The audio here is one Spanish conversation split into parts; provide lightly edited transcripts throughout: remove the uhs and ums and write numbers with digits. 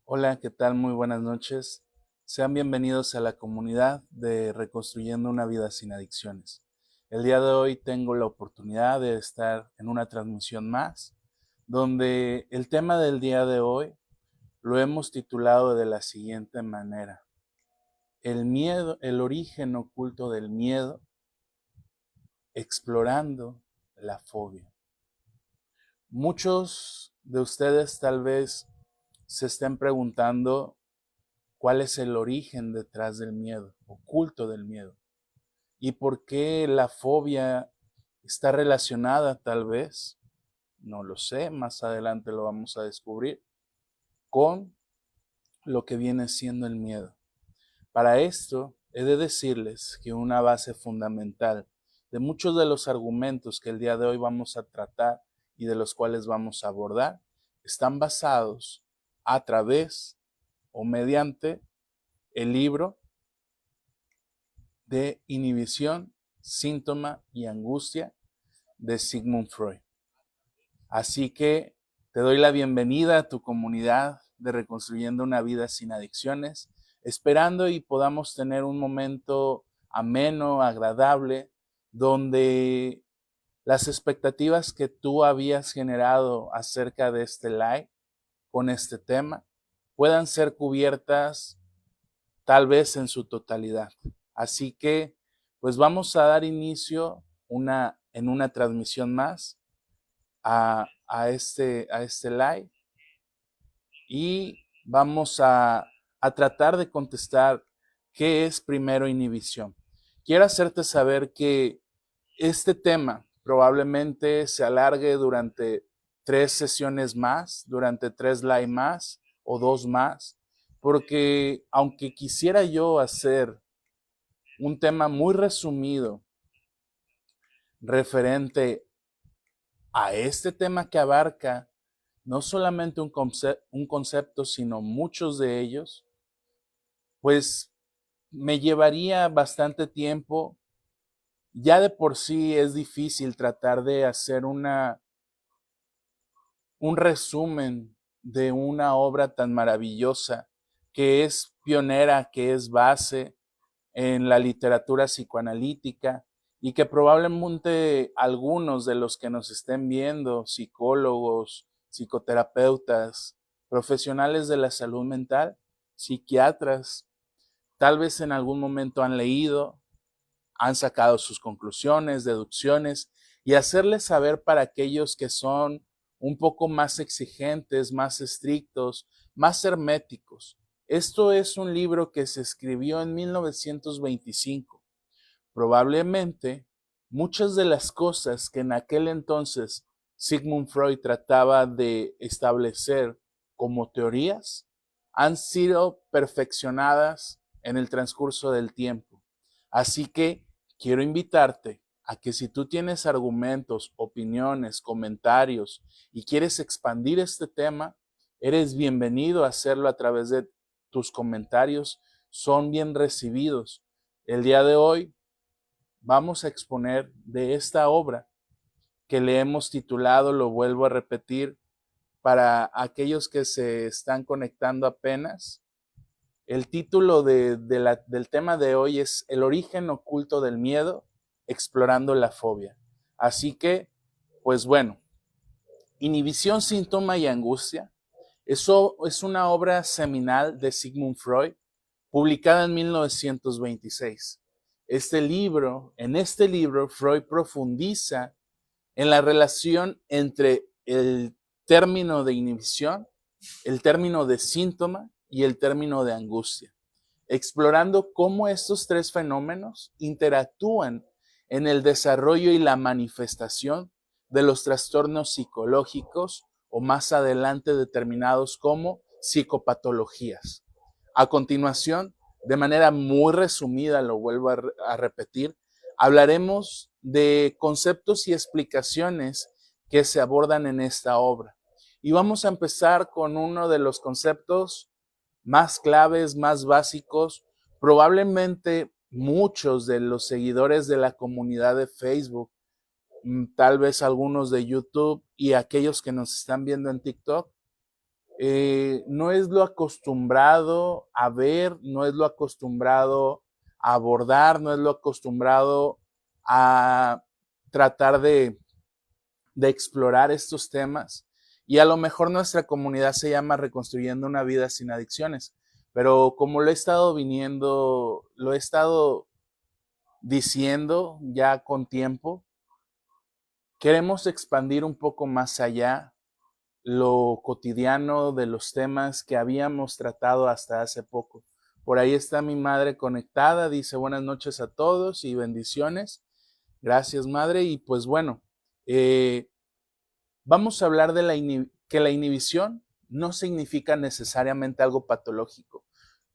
Hola, ¿qué tal? Muy buenas noches. Sean bienvenidos a la comunidad de Reconstruyendo una vida sin adicciones. El día de hoy tengo la oportunidad de estar en una transmisión más, donde el tema del día de hoy lo hemos titulado de la siguiente manera: el miedo, el origen oculto del miedo, explorando la fobia. Muchos de ustedes tal vez se estén preguntando cuál es el origen detrás del miedo, oculto del miedo, y por qué la fobia está relacionada tal vez, no lo sé, más adelante lo vamos a descubrir, con lo que viene siendo el miedo. Para esto, he de decirles que una base fundamental de muchos de los argumentos que el día de hoy vamos a tratar y de los cuales vamos a abordar están basados a través o mediante el libro de Inhibición, Síntoma y Angustia de Sigmund Freud. Así que te doy la bienvenida a tu comunidad de Reconstruyendo una vida sin adicciones, esperando y podamos tener un momento ameno, agradable, donde las expectativas que tú habías generado acerca de este live con este tema puedan ser cubiertas tal vez en su totalidad. Así que, pues vamos a dar inicio en una transmisión más a este live y vamos a tratar de contestar qué es primero inhibición. Quiero hacerte saber que este tema probablemente se alargue durante 3 sesiones más, durante 3 live más o 2 más, porque aunque quisiera yo hacer un tema muy resumido referente a este tema que abarca no solamente un concepto, sino muchos de ellos, pues me llevaría bastante tiempo. Ya de por sí es difícil tratar de hacer un resumen de una obra tan maravillosa que es pionera, que es base en la literatura psicoanalítica y que probablemente algunos de los que nos estén viendo, psicólogos, psicoterapeutas, profesionales de la salud mental, psiquiatras, tal vez en algún momento han leído, han sacado sus conclusiones, deducciones, y hacerles saber para aquellos que son un poco más exigentes, más estrictos, más herméticos. Esto es un libro que se escribió en 1925. Probablemente muchas de las cosas que en aquel entonces Sigmund Freud trataba de establecer como teorías han sido perfeccionadas en el transcurso del tiempo. Así que quiero invitarte a que si tú tienes argumentos, opiniones, comentarios y quieres expandir este tema, eres bienvenido a hacerlo a través de tus comentarios. Son bien recibidos. El día de hoy vamos a exponer de esta obra que le hemos titulado, lo vuelvo a repetir, para aquellos que se están conectando apenas. El título del tema de hoy es El origen oculto del miedo, explorando la fobia. Así que, pues bueno, Inhibición, síntoma y angustia. Eso es una obra seminal de Sigmund Freud, publicada en 1926. En este libro, Freud profundiza en la relación entre el término de inhibición, el término de síntoma y el término de angustia, explorando cómo estos tres fenómenos interactúan en el desarrollo y la manifestación de los trastornos psicológicos o más adelante determinados como psicopatologías. A continuación, de manera muy resumida, lo vuelvo a repetir, hablaremos de conceptos y explicaciones que se abordan en esta obra. Y vamos a empezar con uno de los conceptos más claves, más básicos. Probablemente muchos de los seguidores de la comunidad de Facebook, tal vez algunos de YouTube y aquellos que nos están viendo en TikTok, no es lo acostumbrado a ver, no es lo acostumbrado a abordar, no es lo acostumbrado a tratar de explorar estos temas. Y a lo mejor nuestra comunidad se llama Reconstruyendo una vida sin adicciones, pero como lo he estado diciendo ya con tiempo, queremos expandir un poco más allá lo cotidiano de los temas que habíamos tratado hasta hace poco. Por ahí está mi madre conectada, dice buenas noches a todos y bendiciones. Gracias, madre. Y pues bueno, vamos a hablar de que la inhibición no significa necesariamente algo patológico.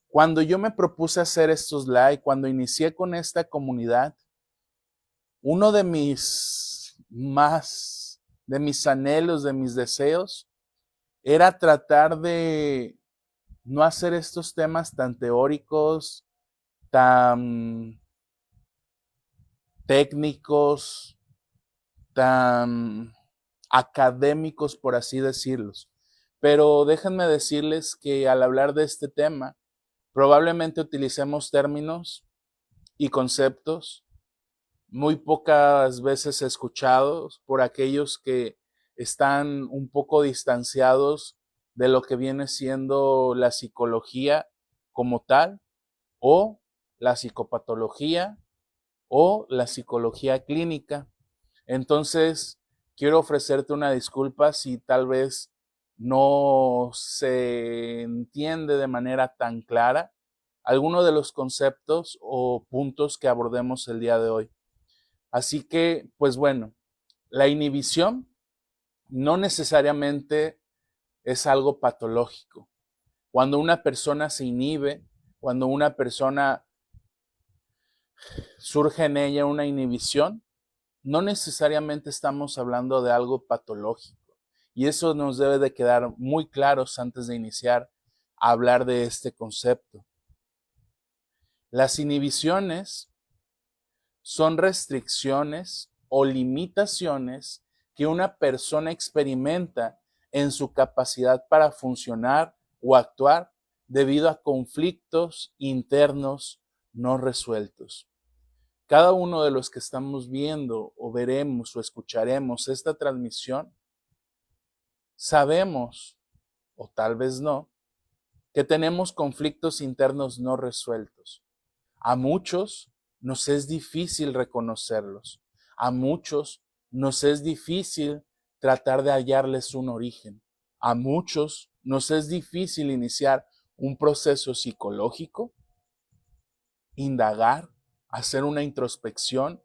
Cuando yo me propuse hacer estos live, cuando inicié con esta comunidad, uno de mis anhelos, de mis deseos, era tratar de no hacer estos temas tan teóricos, tan técnicos, tan académicos, por así decirlos. Pero déjenme decirles que al hablar de este tema, probablemente utilicemos términos y conceptos muy pocas veces escuchados por aquellos que están un poco distanciados de lo que viene siendo la psicología como tal, o la psicopatología, o la psicología clínica. Entonces, quiero ofrecerte una disculpa si tal vez no se entiende de manera tan clara alguno de los conceptos o puntos que abordemos el día de hoy. Así que, pues bueno, la inhibición no necesariamente es algo patológico. Cuando una persona se inhibe, cuando una persona surge en ella una inhibición, no necesariamente estamos hablando de algo patológico. Y eso nos debe de quedar muy claros antes de iniciar a hablar de este concepto. Las inhibiciones son restricciones o limitaciones que una persona experimenta en su capacidad para funcionar o actuar debido a conflictos internos no resueltos. Cada uno de los que estamos viendo o veremos o escucharemos esta transmisión, sabemos, o tal vez no, que tenemos conflictos internos no resueltos. A muchos nos es difícil reconocerlos. A muchos nos es difícil tratar de hallarles un origen. A muchos nos es difícil iniciar un proceso psicológico, indagar, hacer una introspección,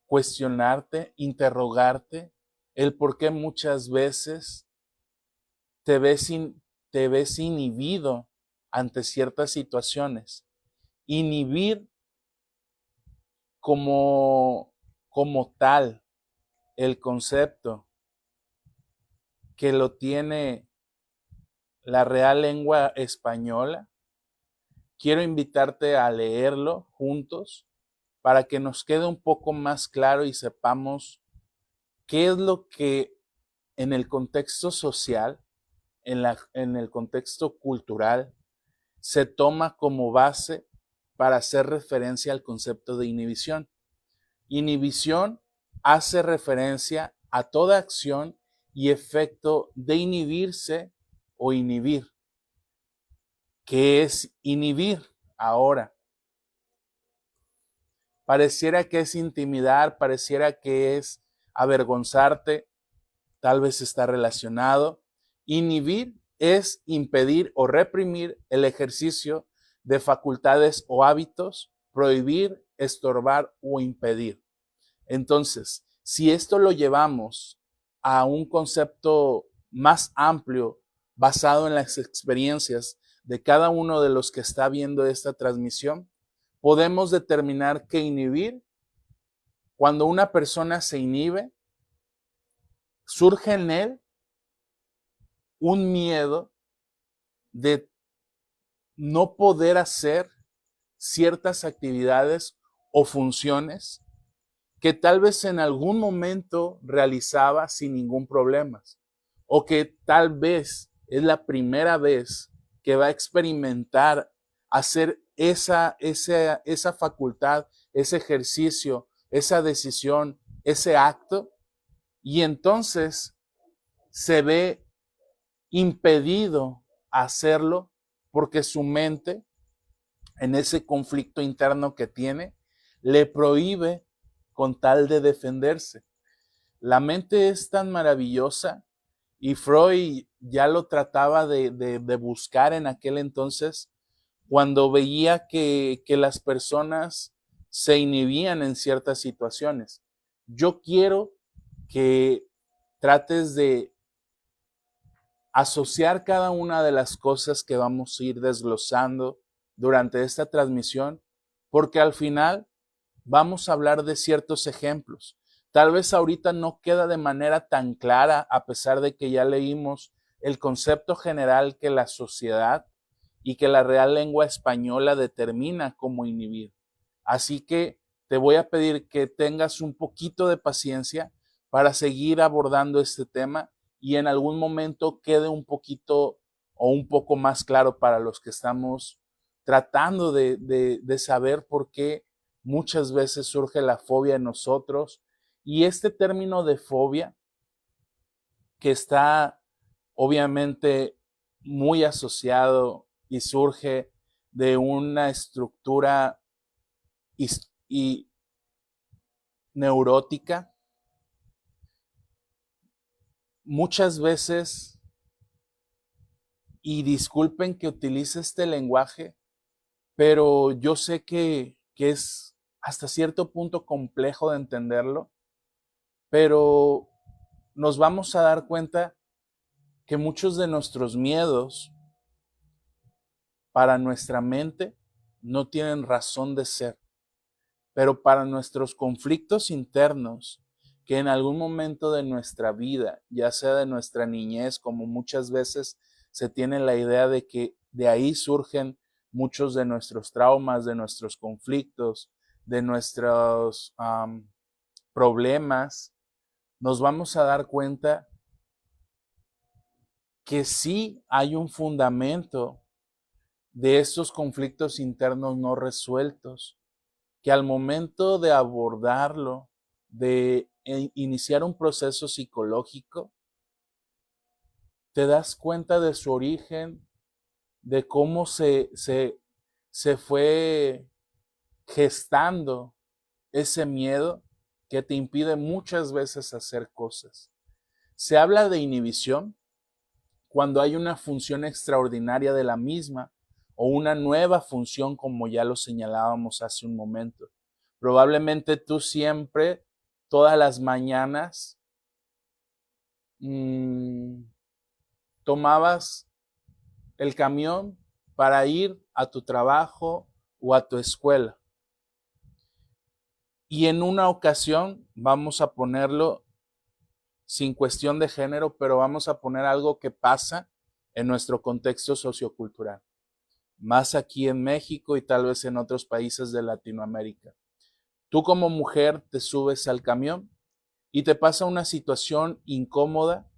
cuestionarte, interrogarte, el por qué muchas veces te ves inhibido ante ciertas situaciones. Inhibir como tal el concepto que lo tiene la Real Lengua Española, quiero invitarte a leerlo juntos para que nos quede un poco más claro y sepamos qué es lo que en el contexto social, en el contexto cultural, se toma como base para hacer referencia al concepto de inhibición. Inhibición hace referencia a toda acción y efecto de inhibirse o inhibir. ¿Qué es inhibir ahora? Pareciera que es intimidar, pareciera que es avergonzarte, tal vez está relacionado. Inhibir es impedir o reprimir el ejercicio de facultades o hábitos, prohibir, estorbar o impedir. Entonces, si esto lo llevamos a un concepto más amplio, basado en las experiencias de cada uno de los que está viendo esta transmisión, podemos determinar que inhibir, cuando una persona se inhibe, surge en él un miedo de no poder hacer ciertas actividades o funciones que tal vez en algún momento realizaba sin ningún problema, o que tal vez es la primera vez que va a experimentar hacer esa facultad, ese ejercicio, esa decisión, ese acto, y entonces se ve impedido a hacerlo porque su mente, en ese conflicto interno que tiene, le prohíbe con tal de defenderse. La mente es tan maravillosa y Freud ya lo trataba de buscar en aquel entonces cuando veía que las personas se inhibían en ciertas situaciones. Yo quiero que trates de asociar cada una de las cosas que vamos a ir desglosando durante esta transmisión, porque al final vamos a hablar de ciertos ejemplos. Tal vez ahorita no queda de manera tan clara, a pesar de que ya leímos el concepto general que la sociedad y que la Real Lengua Española determina cómo inhibir. Así que te voy a pedir que tengas un poquito de paciencia para seguir abordando este tema y en algún momento quede un poquito o un poco más claro para los que estamos tratando de saber por qué muchas veces surge la fobia en nosotros. Y este término de fobia, que está obviamente muy asociado y surge de una estructura y neurótica, muchas veces, y disculpen que utilice este lenguaje, pero yo sé que es hasta cierto punto complejo de entenderlo, pero nos vamos a dar cuenta que muchos de nuestros miedos para nuestra mente no tienen razón de ser, pero para nuestros conflictos internos, que en algún momento de nuestra vida, ya sea de nuestra niñez, como muchas veces se tiene la idea de que de ahí surgen muchos de nuestros traumas, de nuestros conflictos, de nuestros problemas, nos vamos a dar cuenta que sí hay un fundamento de estos conflictos internos no resueltos, que al momento de abordarlo, de iniciar un proceso psicológico, te das cuenta de su origen, de cómo se fue gestando ese miedo que te impide muchas veces hacer cosas. Se habla de inhibición cuando hay una función extraordinaria de la misma o una nueva función, como ya lo señalábamos hace un momento. Probablemente tú siempre, todas las mañanas, tomabas el camión para ir a tu trabajo o a tu escuela. Y en una ocasión, vamos a ponerlo sin cuestión de género, pero vamos a poner algo que pasa en nuestro contexto sociocultural, más aquí en México y tal vez en otros países de Latinoamérica. Tú como mujer te subes al camión y te pasa una situación incómoda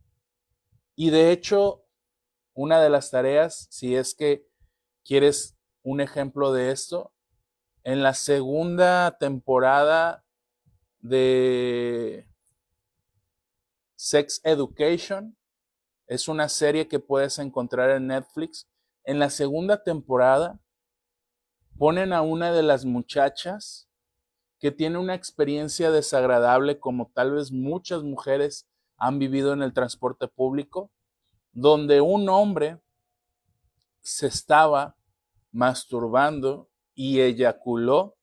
y de hecho una de las tareas, si es que quieres un ejemplo de esto, en la segunda temporada de Sex Education, es una serie que puedes encontrar en Netflix. En la segunda temporada ponen a una de las muchachas que tiene una experiencia desagradable como tal vez muchas mujeres han vivido en el transporte público, donde un hombre se estaba masturbando y eyaculó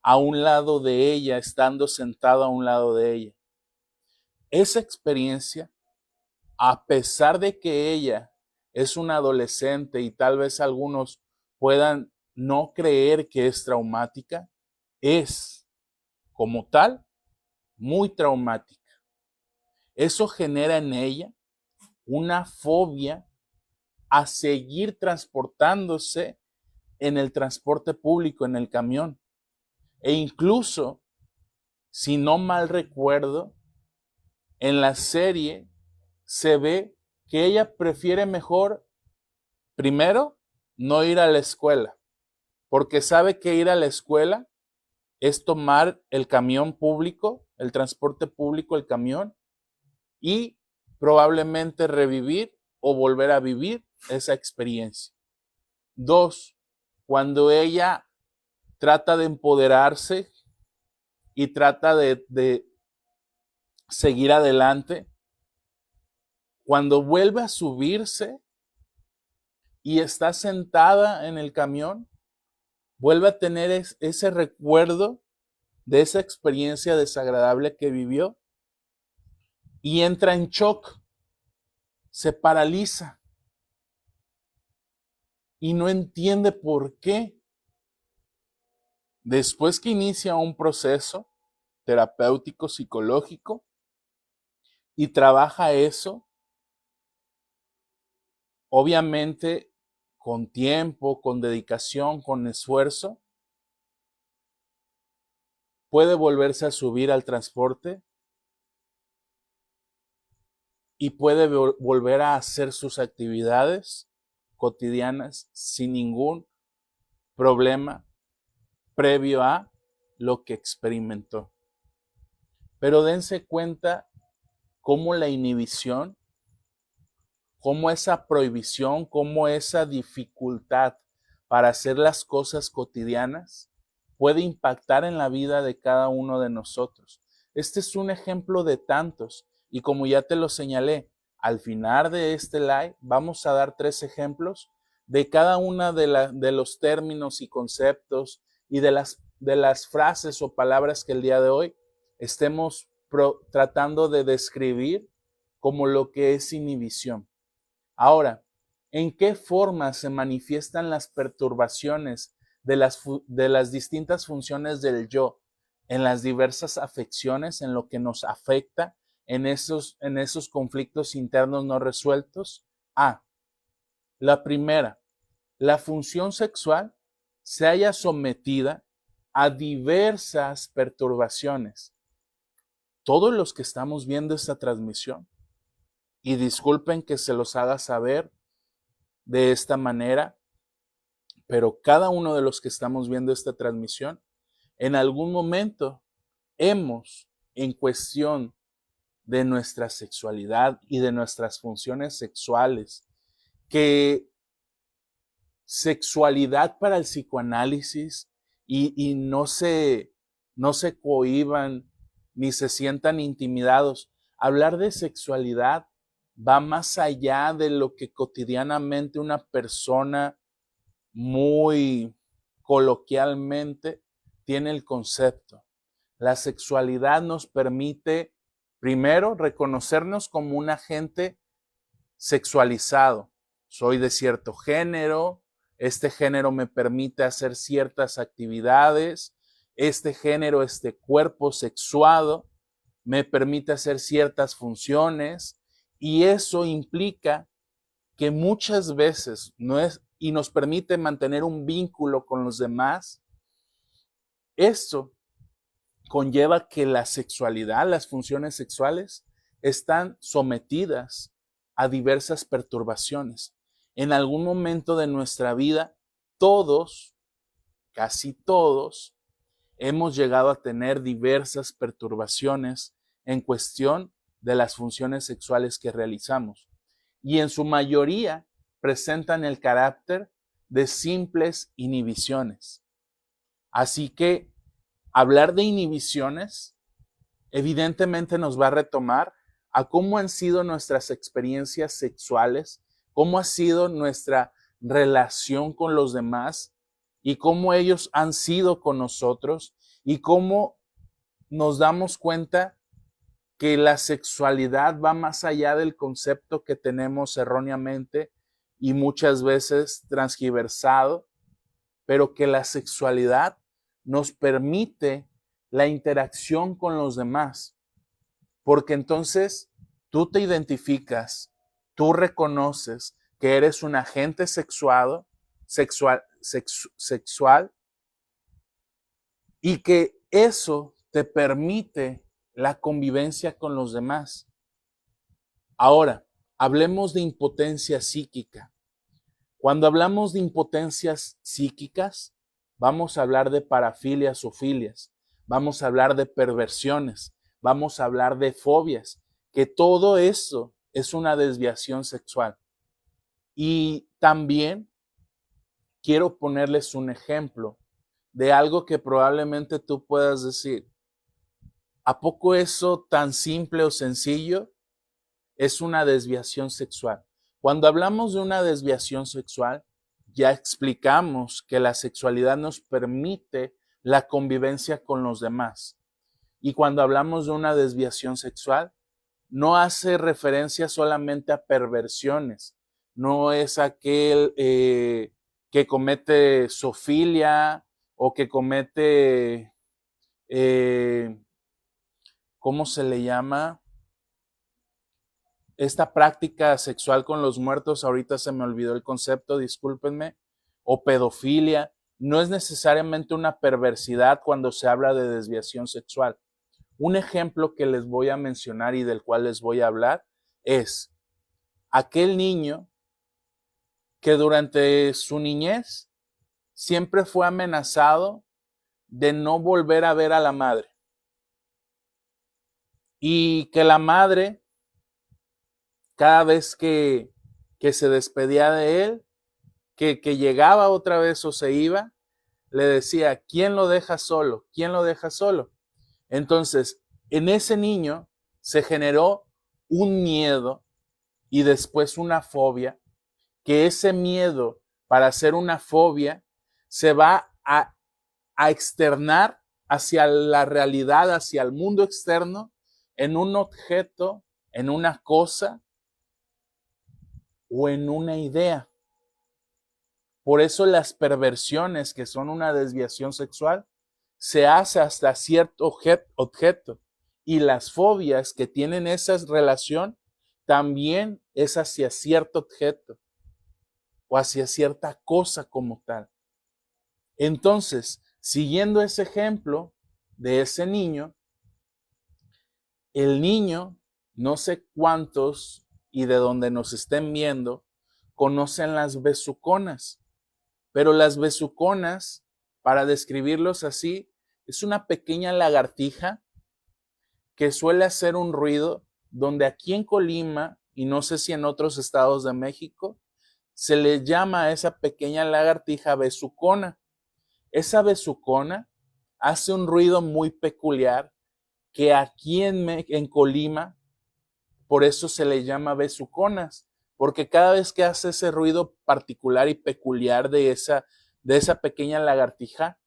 a un lado de ella, estando sentado a un lado de ella. Esa experiencia, a pesar de que ella es una adolescente y tal vez algunos puedan no creer que es traumática, es como tal muy traumática. Eso genera en ella una fobia a seguir transportándose en el transporte público, en el camión. E incluso, si no mal recuerdo, en la serie se ve que ella prefiere mejor, primero, no ir a la escuela, porque sabe que ir a la escuela es tomar el camión público, el transporte público, el camión, y probablemente revivir o volver a vivir esa experiencia. 2, cuando ella trata de empoderarse y trata de seguir adelante, cuando vuelve a subirse y está sentada en el camión, vuelve a tener ese recuerdo de esa experiencia desagradable que vivió y entra en shock, se paraliza y no entiende por qué. Después que inicia un proceso terapéutico, psicológico, y trabaja eso, obviamente con tiempo, con dedicación, con esfuerzo, puede volverse a subir al transporte y puede volver a hacer sus actividades cotidianas sin ningún problema previo a lo que experimentó. Pero dense cuenta cómo la inhibición, cómo esa prohibición, cómo esa dificultad para hacer las cosas cotidianas puede impactar en la vida de cada uno de nosotros. Este es un ejemplo de tantos y como ya te lo señalé, al final de este live vamos a dar 3 ejemplos de cada una de los términos y conceptos y de las frases o palabras que el día de hoy estemos tratando de describir como lo que es inhibición. Ahora, ¿en qué forma se manifiestan las perturbaciones de las distintas funciones del yo en las diversas afecciones, en lo que nos afecta, en esos conflictos internos no resueltos? La primera, la función sexual se haya sometida a diversas perturbaciones. Todos los que estamos viendo esta transmisión, y disculpen que se los haga saber de esta manera, pero cada uno de los que estamos viendo esta transmisión, en algún momento hemos, en cuestión de nuestra sexualidad y de nuestras funciones sexuales, que sexualidad para el psicoanálisis y no se cohíban ni se sientan intimidados. Hablar de sexualidad va más allá de lo que cotidianamente una persona muy coloquialmente tiene el concepto. La sexualidad nos permite, primero, reconocernos como un agente sexualizado. Soy de cierto género, este género me permite hacer ciertas actividades, este género, este cuerpo sexuado me permite hacer ciertas funciones y eso implica que muchas veces y nos permite mantener un vínculo con los demás. Esto conlleva que la sexualidad, las funciones sexuales, están sometidas a diversas perturbaciones. En algún momento de nuestra vida, todos, casi todos, hemos llegado a tener diversas perturbaciones en cuestión de las funciones sexuales que realizamos. Y en su mayoría presentan el carácter de simples inhibiciones. Así que hablar de inhibiciones evidentemente nos va a retomar a cómo han sido nuestras experiencias sexuales, cómo ha sido nuestra relación con los demás y cómo ellos han sido con nosotros y cómo nos damos cuenta que la sexualidad va más allá del concepto que tenemos erróneamente y muchas veces transgiversado, pero que la sexualidad nos permite la interacción con los demás, porque entonces tú te identificas, tú reconoces que eres un agente sexual y que eso te permite la convivencia con los demás. Ahora, hablemos de impotencia psíquica. Cuando hablamos de impotencias psíquicas, vamos a hablar de parafilias o filias, vamos a hablar de perversiones, vamos a hablar de fobias, que todo eso es una desviación sexual. Y también quiero ponerles un ejemplo de algo que probablemente tú puedas decir, ¿a poco eso tan simple o sencillo es una desviación sexual? Cuando hablamos de una desviación sexual, ya explicamos que la sexualidad nos permite la convivencia con los demás. Y cuando hablamos de una desviación sexual, no hace referencia solamente a perversiones, no es aquel que comete zoofilia o que comete, ¿cómo se le llama? Esta práctica sexual con los muertos, ahorita se me olvidó el concepto, discúlpenme, o pedofilia. No es necesariamente una perversidad cuando se habla de desviación sexual. Un ejemplo que les voy a mencionar y del cual les voy a hablar es aquel niño que durante su niñez siempre fue amenazado de no volver a ver a la madre. Y que la madre, cada vez que se despedía de él, que llegaba otra vez o se iba, le decía, ¿quién lo deja solo? ¿Quién lo deja solo? Entonces, en ese niño se generó un miedo y después una fobia, que ese miedo para hacer una fobia se va a externar hacia la realidad, hacia el mundo externo, en un objeto, en una cosa o en una idea. Por eso las perversiones, que son una desviación sexual, se hace hasta cierto objeto. Y las fobias que tienen esa relación también es hacia cierto objeto o hacia cierta cosa como tal. Entonces, siguiendo ese ejemplo de ese niño, el niño, no sé cuántos y de donde nos estén viendo, conocen las besuconas. Pero las besuconas, para describirlos así, es una pequeña lagartija que suele hacer un ruido donde aquí en Colima, y no sé si en otros estados de México, se le llama a esa pequeña lagartija besucona. Esa besucona hace un ruido muy peculiar que aquí en Colima, por eso se le llama besuconas, porque cada vez que hace ese ruido particular y peculiar de esa pequeña lagartija,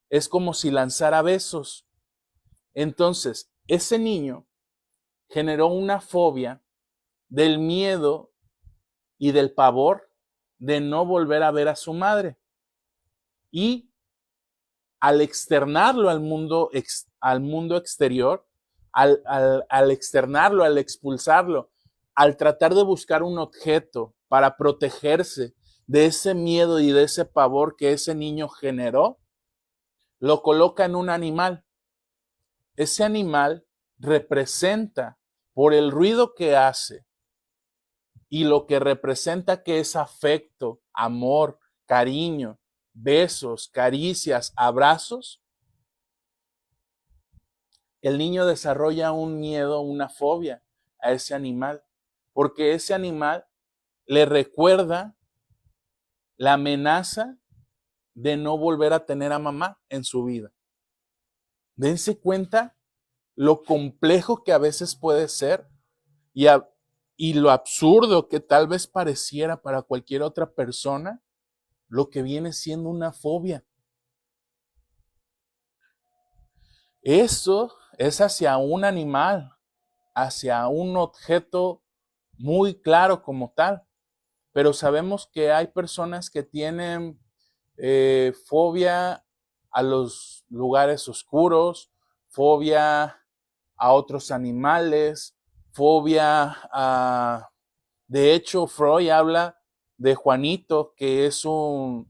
es como si lanzara besos. Entonces, ese niño generó una fobia del miedo y del pavor de no volver a ver a su madre. Y al externarlo al mundo exterior, al externarlo, al expulsarlo, al tratar de buscar un objeto para protegerse de ese miedo y de ese pavor que ese niño generó, lo coloca en un animal. Ese animal representa, por el ruido que hace y lo que representa, que es afecto, amor, cariño, besos, caricias, abrazos, el niño desarrolla un miedo, una fobia a ese animal, porque ese animal le recuerda la amenaza de no volver a tener a mamá en su vida. Dense cuenta lo complejo que a veces puede ser y lo absurdo que tal vez pareciera para cualquier otra persona, lo que viene siendo una fobia. Eso es hacia un animal, hacia un objeto muy claro como tal, pero sabemos que hay personas que tienen fobia a los lugares oscuros, fobia a otros animales, fobia a... De hecho, Freud habla de Juanito, que es un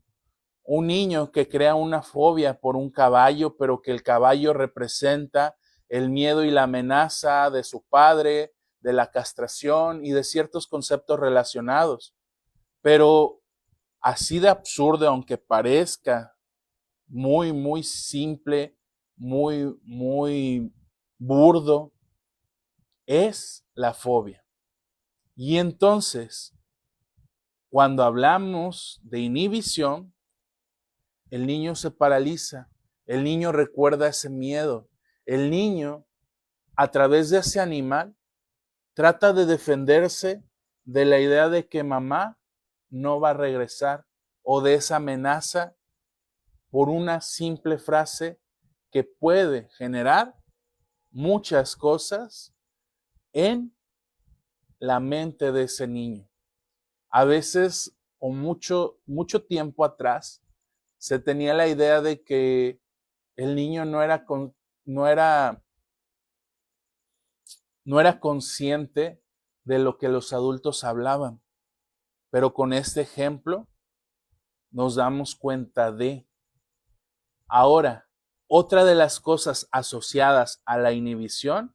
niño que crea una fobia por un caballo, pero que el caballo representa el miedo y la amenaza de su padre, de la castración y de ciertos conceptos relacionados. Pero así de absurdo, aunque parezca muy, muy simple, muy, muy burdo, es la fobia. Y entonces, cuando hablamos de inhibición, el niño se paraliza, el niño recuerda ese miedo, el niño, a través de ese animal, trata de defenderse de la idea de que mamá no va a regresar o de esa amenaza por una simple frase que puede generar muchas cosas en la mente de ese niño. A veces, o mucho tiempo atrás, se tenía la idea de que el niño no era consciente de lo que los adultos hablaban. Pero con este ejemplo nos damos cuenta de. Ahora, otra de las cosas asociadas a la inhibición,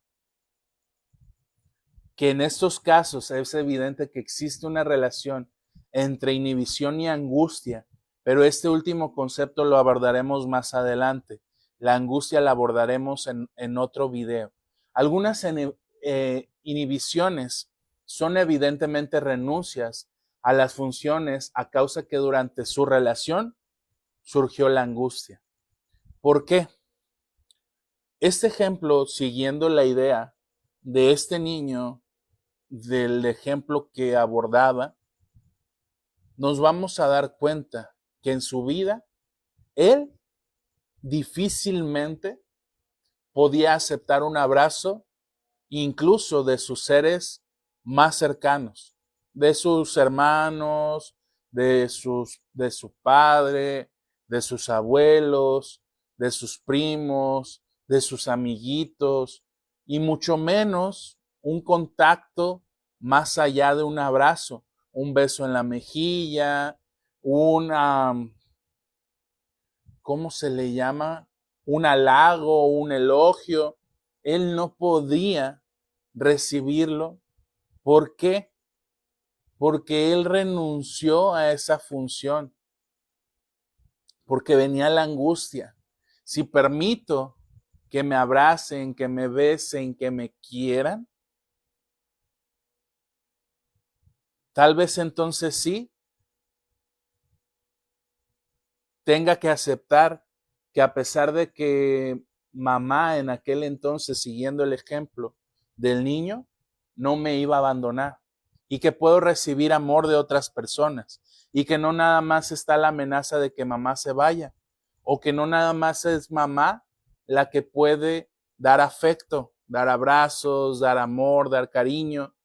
que en estos casos es evidente que existe una relación entre inhibición y angustia, pero este último concepto lo abordaremos más adelante. La angustia la abordaremos en otro video. Algunas inhibiciones son evidentemente renuncias a las funciones a causa que durante su relación surgió la angustia. ¿Por qué? Este ejemplo, siguiendo la idea de este niño, del ejemplo que abordaba, nos vamos a dar cuenta que en su vida él difícilmente podía aceptar un abrazo incluso de sus seres más cercanos, de sus hermanos, de su padre, de sus abuelos, de sus primos, de sus amiguitos, y mucho menos un contacto más allá de un abrazo, un beso en la mejilla, ¿cómo se le llama? Un halago, un elogio. Él no podía recibirlo. ¿Por qué? Porque él renunció a esa función, porque venía la angustia. Si permito que me abracen, que me besen, que me quieran, tal vez entonces sí tenga que aceptar que, a pesar de que mamá en aquel entonces, siguiendo el ejemplo del niño, no me iba a abandonar, y que puedo recibir amor de otras personas, y que no nada más está la amenaza de que mamá se vaya, o que no nada más es mamá la que puede dar afecto, dar abrazos, dar amor, dar cariño.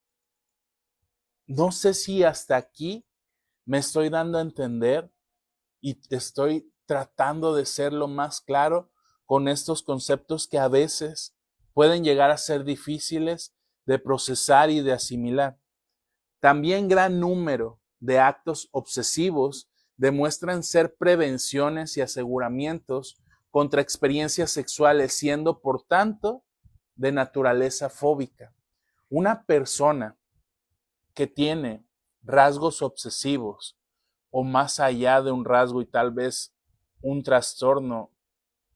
No sé si hasta aquí me estoy dando a entender y estoy tratando de ser lo más claro con estos conceptos que a veces pueden llegar a ser difíciles de procesar y de asimilar. También gran número de actos obsesivos demuestran ser prevenciones y aseguramientos contra experiencias sexuales, siendo por tanto de naturaleza fóbica. Una persona que tiene rasgos obsesivos, o más allá de un rasgo y tal vez un trastorno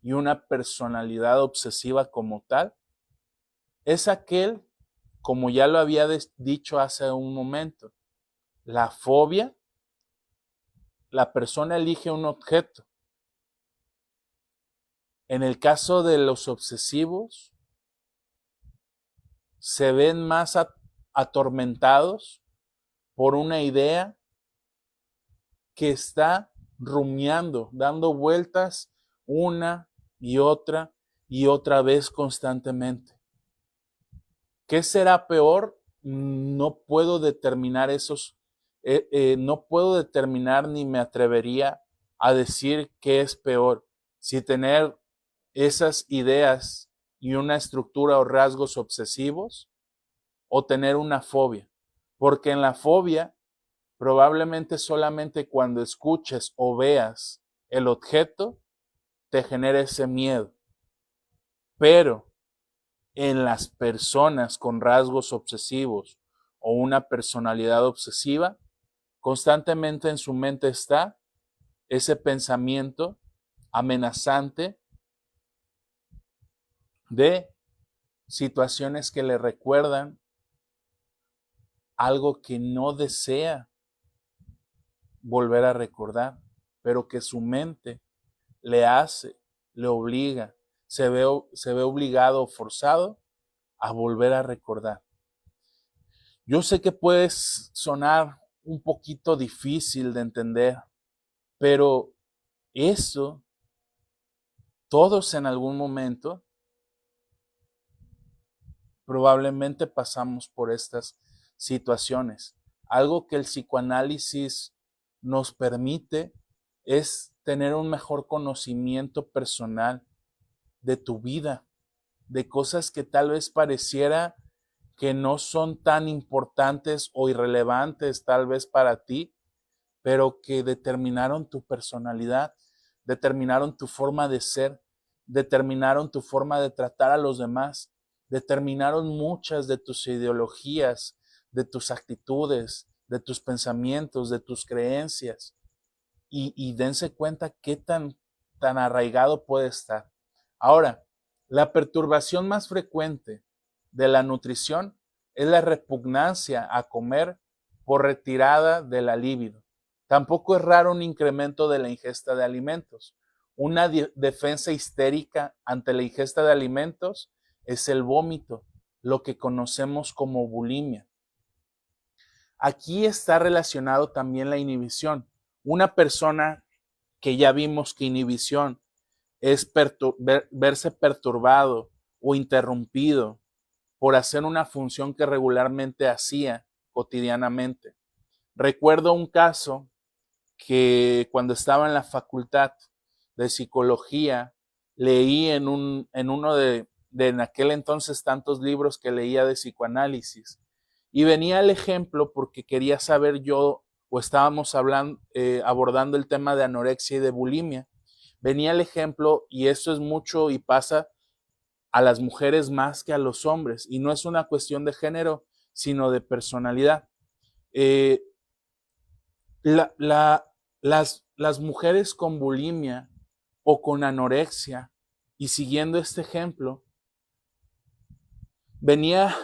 y una personalidad obsesiva como tal, es aquel, como ya lo había dicho hace un momento, la fobia, la persona elige un objeto. En el caso de los obsesivos, se ven más atormentados por una idea que está rumiando, dando vueltas una y otra vez constantemente. ¿Qué será peor? No puedo determinar no puedo determinar ni me atrevería a decir qué es peor, si tener esas ideas y una estructura o rasgos obsesivos, o tener una fobia, porque en la fobia probablemente solamente cuando escuches o veas el objeto te genere ese miedo, pero en las personas con rasgos obsesivos o una personalidad obsesiva, constantemente en su mente está ese pensamiento amenazante de situaciones que le recuerdan algo que no desea volver a recordar, pero que su mente le hace, le obliga, se ve obligado o forzado a volver a recordar. Yo sé que puede sonar un poquito difícil de entender, pero eso, todos en algún momento probablemente pasamos por estas situaciones. Algo que el psicoanálisis nos permite es tener un mejor conocimiento personal de tu vida, de cosas que tal vez pareciera que no son tan importantes o irrelevantes tal vez para ti, pero que determinaron tu personalidad, determinaron tu forma de ser, determinaron tu forma de tratar a los demás, determinaron muchas de tus ideologías, de tus actitudes, de tus pensamientos, de tus creencias. Y dense cuenta qué tan arraigado puede estar. Ahora, la perturbación más frecuente de la nutrición es la repugnancia a comer por retirada de la libido. Tampoco es raro un incremento de la ingesta de alimentos. Una defensa histérica ante la ingesta de alimentos es el vómito, lo que conocemos como bulimia. Aquí está relacionado también la inhibición. Una persona que ya vimos que inhibición es verse perturbado o interrumpido por hacer una función que regularmente hacía cotidianamente. Recuerdo un caso que cuando estaba en la facultad de psicología leí en uno de en aquel entonces tantos libros que leía de psicoanálisis, y venía el ejemplo porque quería saber yo, o estábamos abordando el tema de anorexia y de bulimia. Venía el ejemplo, y eso es mucho y pasa a las mujeres más que a los hombres, y no es una cuestión de género, sino de personalidad. Las mujeres con bulimia o con anorexia, y siguiendo este ejemplo, venía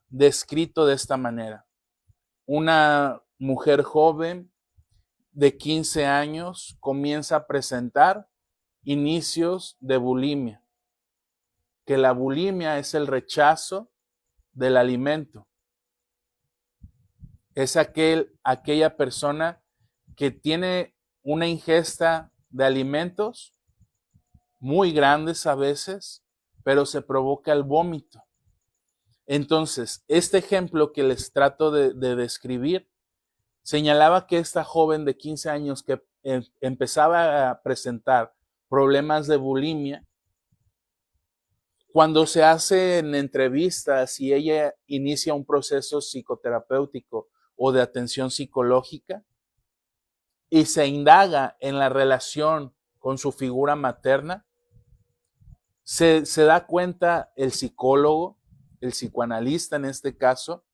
descrito de esta manera. Una mujer joven de 15 años comienza a presentar inicios de bulimia, que la bulimia es el rechazo del alimento. Es aquella persona que tiene una ingesta de alimentos muy grandes a veces, pero se provoca el vómito. Entonces, este ejemplo que les trato de describir señalaba que esta joven de 15 años que empezaba a presentar problemas de bulimia, cuando se hacen entrevistas y ella inicia un proceso psicoterapéutico o de atención psicológica y se indaga en la relación con su figura materna, se da cuenta el psicólogo, el psicoanalista en este caso,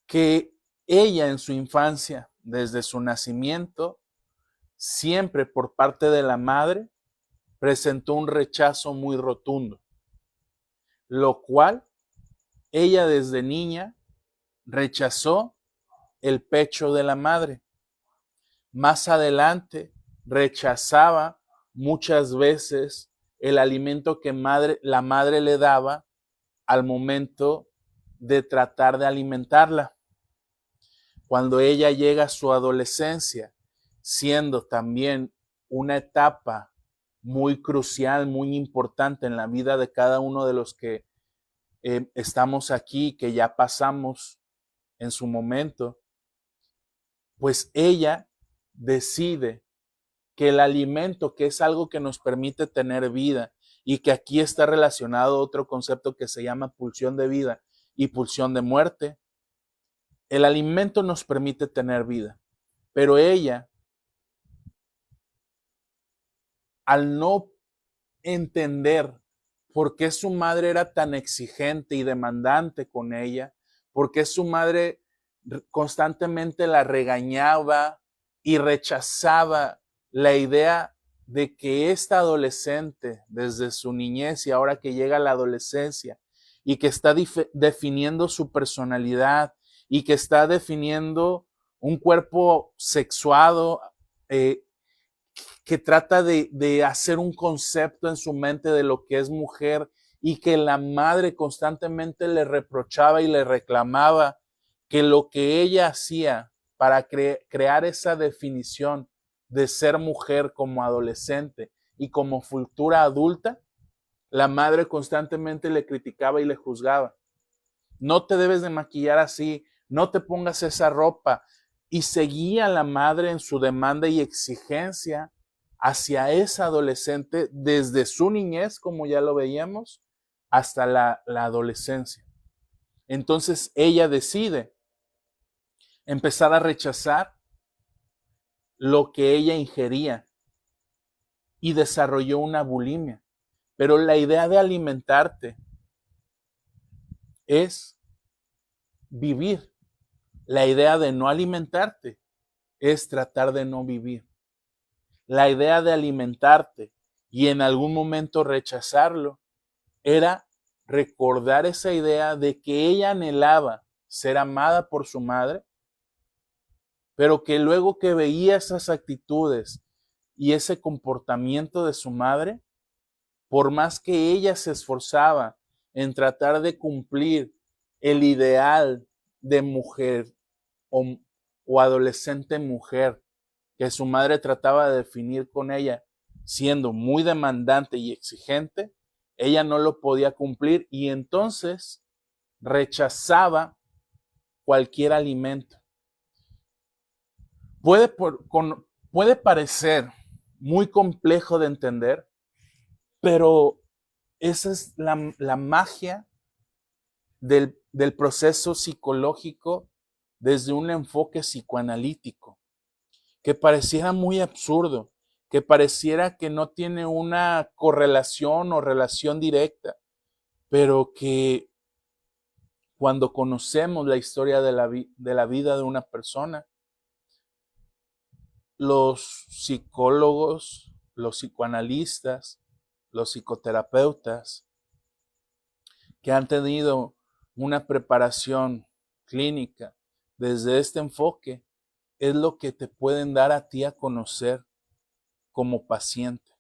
que ella en su infancia, desde su nacimiento, siempre por parte de la madre, presentó un rechazo muy rotundo, lo cual ella desde niña rechazó el pecho de la madre. Más adelante rechazaba muchas veces el alimento que la madre le daba al momento de tratar de alimentarla. Cuando ella llega a su adolescencia, siendo también una etapa muy crucial, muy importante en la vida de cada uno de los que estamos aquí, que ya pasamos en su momento, pues ella decide que el alimento, que es algo que nos permite tener vida, y que aquí está relacionado a otro concepto que se llama pulsión de vida y pulsión de muerte, el alimento nos permite tener vida, pero ella, al no entender por qué su madre era tan exigente y demandante con ella, por qué su madre constantemente la regañaba y rechazaba la idea de que esta adolescente, desde su niñez y ahora que llega a la adolescencia, y que está definiendo su personalidad y que está definiendo un cuerpo sexuado, que trata de hacer un concepto en su mente de lo que es mujer, y que la madre constantemente le reprochaba y le reclamaba que lo que ella hacía para crear esa definición de ser mujer como adolescente y como futura adulta, la madre constantemente le criticaba y le juzgaba. No te debes de maquillar así, no te pongas esa ropa. Y seguía la madre en su demanda y exigencia hacia esa adolescente desde su niñez, como ya lo veíamos, hasta la adolescencia. Entonces ella decide empezar a rechazar lo que ella ingería y desarrolló una bulimia. Pero la idea de alimentarte es vivir. La idea de no alimentarte es tratar de no vivir. La idea de alimentarte y en algún momento rechazarlo era recordar esa idea de que ella anhelaba ser amada por su madre, pero que luego que veía esas actitudes y ese comportamiento de su madre, por más que ella se esforzaba en tratar de cumplir el ideal de mujer o adolescente mujer que su madre trataba de definir con ella, siendo muy demandante y exigente, ella no lo podía cumplir y entonces rechazaba cualquier alimento. Puede parecer muy complejo de entender, pero esa es la magia del proceso psicológico desde un enfoque psicoanalítico, que pareciera muy absurdo, que pareciera que no tiene una correlación o relación directa, pero que cuando conocemos la historia de la vida de una persona, los psicólogos, los psicoanalistas, los psicoterapeutas que han tenido una preparación clínica desde este enfoque, es lo que te pueden dar a ti a conocer como paciente.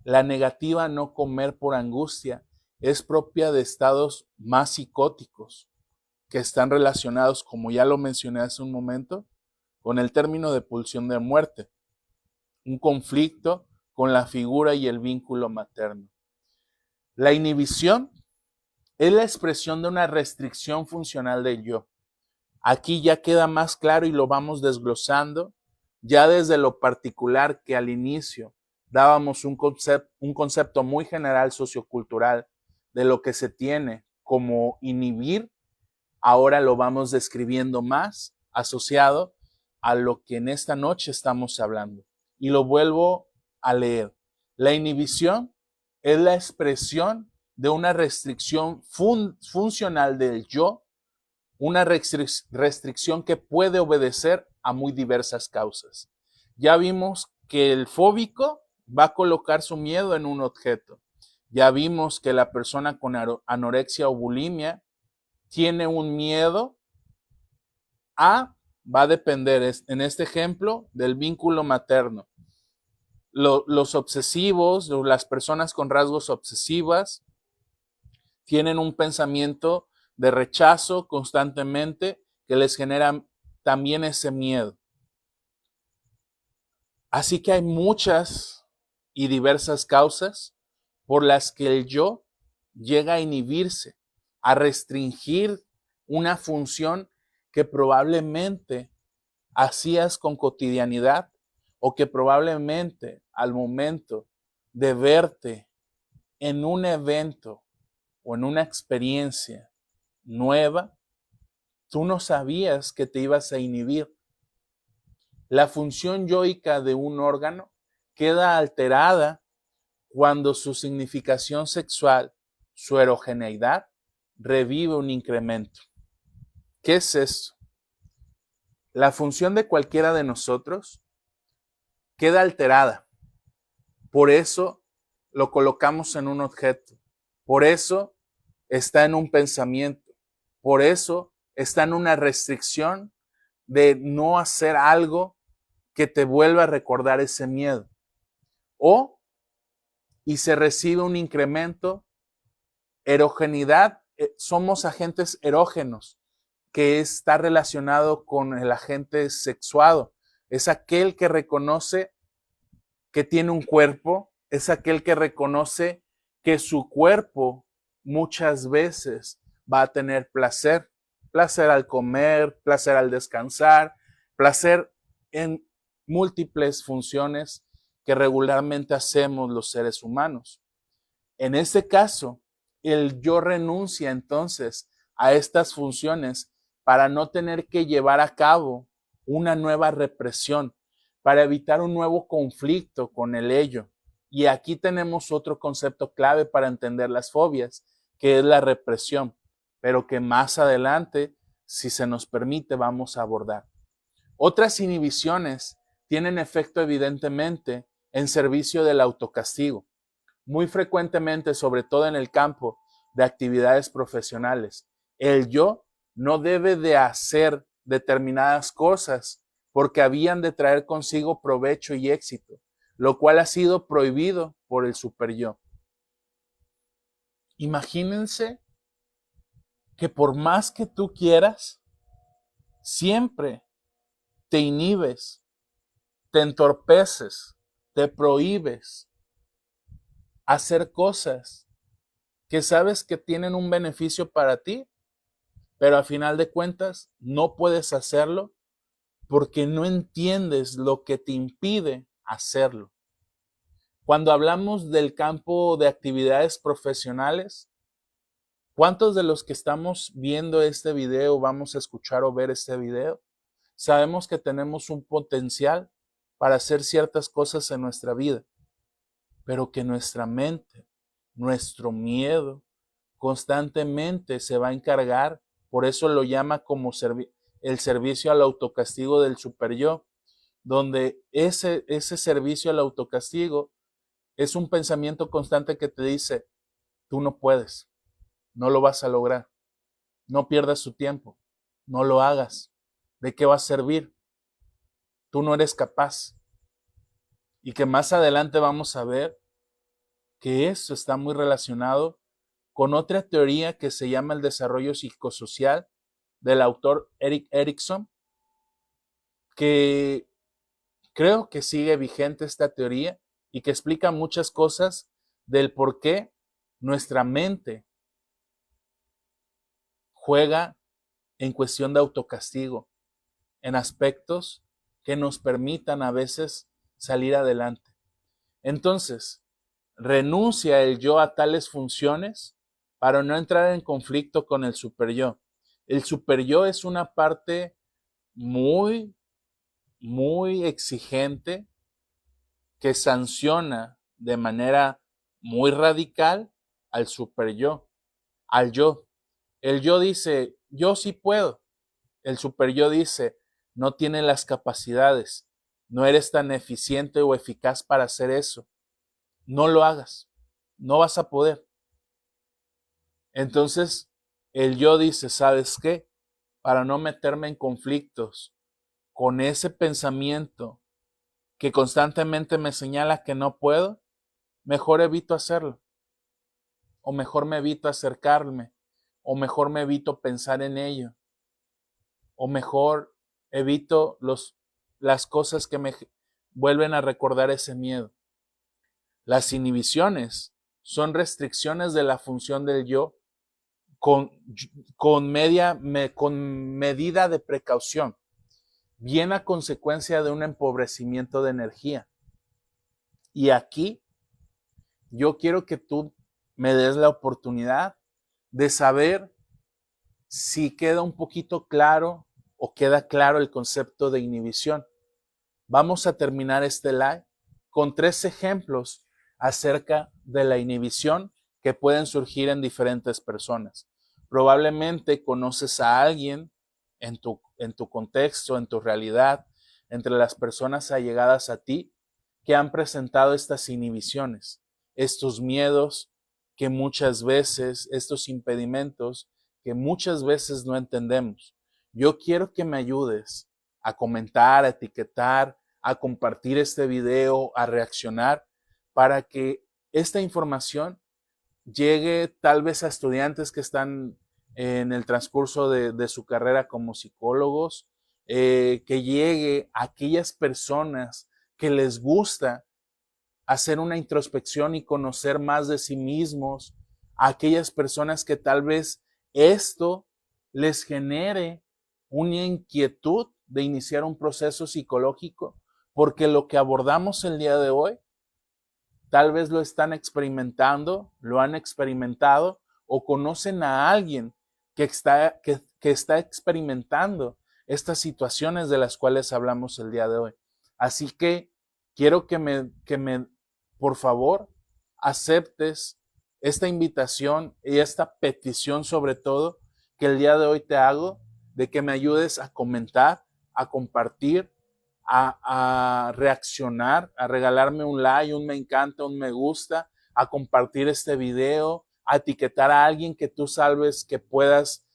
La negativa a no comer por angustia es propia de estados más psicóticos que están relacionados, como ya lo mencioné hace un momento, con el término de pulsión de muerte, un conflicto con la figura y el vínculo materno. La inhibición es la expresión de una restricción funcional del yo. Aquí ya queda más claro y lo vamos desglosando, ya desde lo particular que al inicio dábamos un concepto muy general sociocultural de lo que se tiene como inhibir, ahora lo vamos describiendo más asociado a lo que en esta noche estamos hablando. Y lo vuelvo a leer. La inhibición es la expresión de una restricción funcional del yo, una restricción que puede obedecer a muy diversas causas. Ya vimos que el fóbico va a colocar su miedo en un objeto. Ya vimos que la persona con anorexia o bulimia tiene un miedo va a depender, en este ejemplo, del vínculo materno. Los obsesivos, las personas con rasgos obsesivas, tienen un pensamiento de rechazo constantemente que les genera también ese miedo. Así que hay muchas y diversas causas por las que el yo llega a inhibirse, a restringir una función que probablemente hacías con cotidianidad o que probablemente al momento de verte en un evento o en una experiencia nueva, tú no sabías que te ibas a inhibir. La función yoica de un órgano queda alterada cuando su significación sexual, su erogeneidad, revive un incremento. ¿Qué es esto? La función de cualquiera de nosotros queda alterada. Por eso lo colocamos en un objeto. Por eso está en un pensamiento. Por eso está en una restricción de no hacer algo que te vuelva a recordar ese miedo. Y se recibe un incremento. Erogenidad, somos agentes erógenos, que está relacionado con el agente sexuado. Es aquel que reconoce que tiene un cuerpo, es aquel que reconoce que su cuerpo muchas veces va a tener placer. Placer al comer, placer al descansar, placer en múltiples funciones que regularmente hacemos los seres humanos. En este caso, el yo renuncia entonces a estas funciones para no tener que llevar a cabo una nueva represión, para evitar un nuevo conflicto con el ello. Y aquí tenemos otro concepto clave para entender las fobias, que es la represión, pero que más adelante, si se nos permite, vamos a abordar. Otras inhibiciones tienen efecto evidentemente en servicio del autocastigo. Muy frecuentemente, sobre todo en el campo de actividades profesionales, el yo no debe de hacer determinadas cosas porque habían de traer consigo provecho y éxito, lo cual ha sido prohibido por el superyo. Imagínense que por más que tú quieras, siempre te inhibes, te entorpeces, te prohíbes hacer cosas que sabes que tienen un beneficio para ti, pero a final de cuentas no puedes hacerlo porque no entiendes lo que te impide hacerlo. Cuando hablamos del campo de actividades profesionales, ¿cuántos de los que estamos viendo este video vamos a escuchar o ver este video? Sabemos que tenemos un potencial para hacer ciertas cosas en nuestra vida, pero que nuestra mente, nuestro miedo, constantemente se va a encargar, por eso lo llama como el servicio al autocastigo del superyo, donde ese servicio al autocastigo es un pensamiento constante que te dice, tú no puedes, no lo vas a lograr, no pierdas tu tiempo, no lo hagas, ¿de qué va a servir? Tú no eres capaz. Y que más adelante vamos a ver que eso está muy relacionado con otra teoría que se llama el desarrollo psicosocial del autor Erik Erikson, que creo que sigue vigente esta teoría y que explica muchas cosas del por qué nuestra mente juega en cuestión de autocastigo, en aspectos que nos permitan a veces salir adelante. Entonces, renuncia el yo a tales funciones para no entrar en conflicto con el superyo. El superyo es una parte muy, muy exigente que sanciona de manera muy radical al superyo, al yo. El yo dice, yo sí puedo. El superyo dice, no tienes las capacidades, no eres tan eficiente o eficaz para hacer eso. No lo hagas, no vas a poder. Entonces, el yo dice, ¿sabes qué? Para no meterme en conflictos con ese pensamiento que constantemente me señala que no puedo, mejor evito hacerlo. O mejor me evito acercarme. O mejor me evito pensar en ello. O mejor evito las cosas que me vuelven a recordar ese miedo. Las inhibiciones son restricciones de la función del yo con medida de precaución, bien a consecuencia de un empobrecimiento de energía. Y aquí yo quiero que tú me des la oportunidad de saber si queda un poquito claro o queda claro el concepto de inhibición. Vamos a terminar este live con 3 ejemplos acerca de la inhibición que pueden surgir en diferentes personas. Probablemente conoces a alguien en tu contexto, en tu realidad, entre las personas allegadas a ti, que han presentado estas inhibiciones, estos miedos que muchas veces, estos impedimentos que muchas veces no entendemos. Yo quiero que me ayudes a comentar, a etiquetar, a compartir este video, a reaccionar, para que esta información llegue tal vez a estudiantes que están en el transcurso de su carrera como psicólogos, que llegue a aquellas personas que les gusta hacer una introspección y conocer más de sí mismos, a aquellas personas que tal vez esto les genere una inquietud de iniciar un proceso psicológico, porque lo que abordamos el día de hoy tal vez lo están experimentando, lo han experimentado o conocen a alguien que está experimentando estas situaciones de las cuales hablamos el día de hoy. Así que quiero que me por favor, aceptes esta invitación y esta petición sobre todo que el día de hoy te hago, de que me ayudes a comentar, a compartir, a reaccionar, a regalarme un like, un me encanta, un me gusta, a compartir este video, a etiquetar a alguien que tú sabes que puedas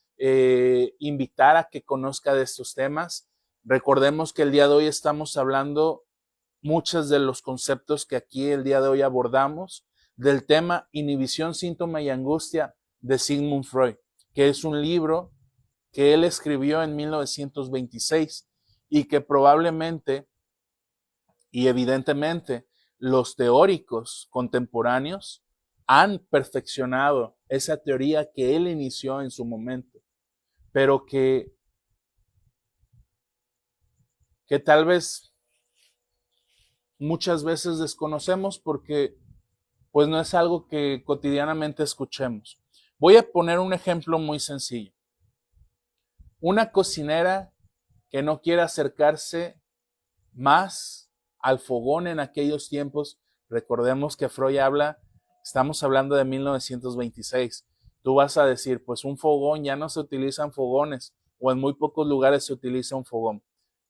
invitar a que conozca de estos temas. Recordemos que el día de hoy estamos hablando muchos de los conceptos que aquí el día de hoy abordamos del tema Inhibición, Síntoma y Angustia de Sigmund Freud, que es un libro que él escribió en 1926 y que probablemente y evidentemente los teóricos contemporáneos han perfeccionado esa teoría que él inició en su momento, pero que tal vez muchas veces desconocemos porque pues no es algo que cotidianamente escuchemos. Voy a poner un ejemplo muy sencillo. Una cocinera que no quiere acercarse más al fogón en aquellos tiempos, recordemos que Freud estamos hablando de 1926. Tú vas a decir, pues un fogón, ya no se utilizan fogones o en muy pocos lugares se utiliza un fogón.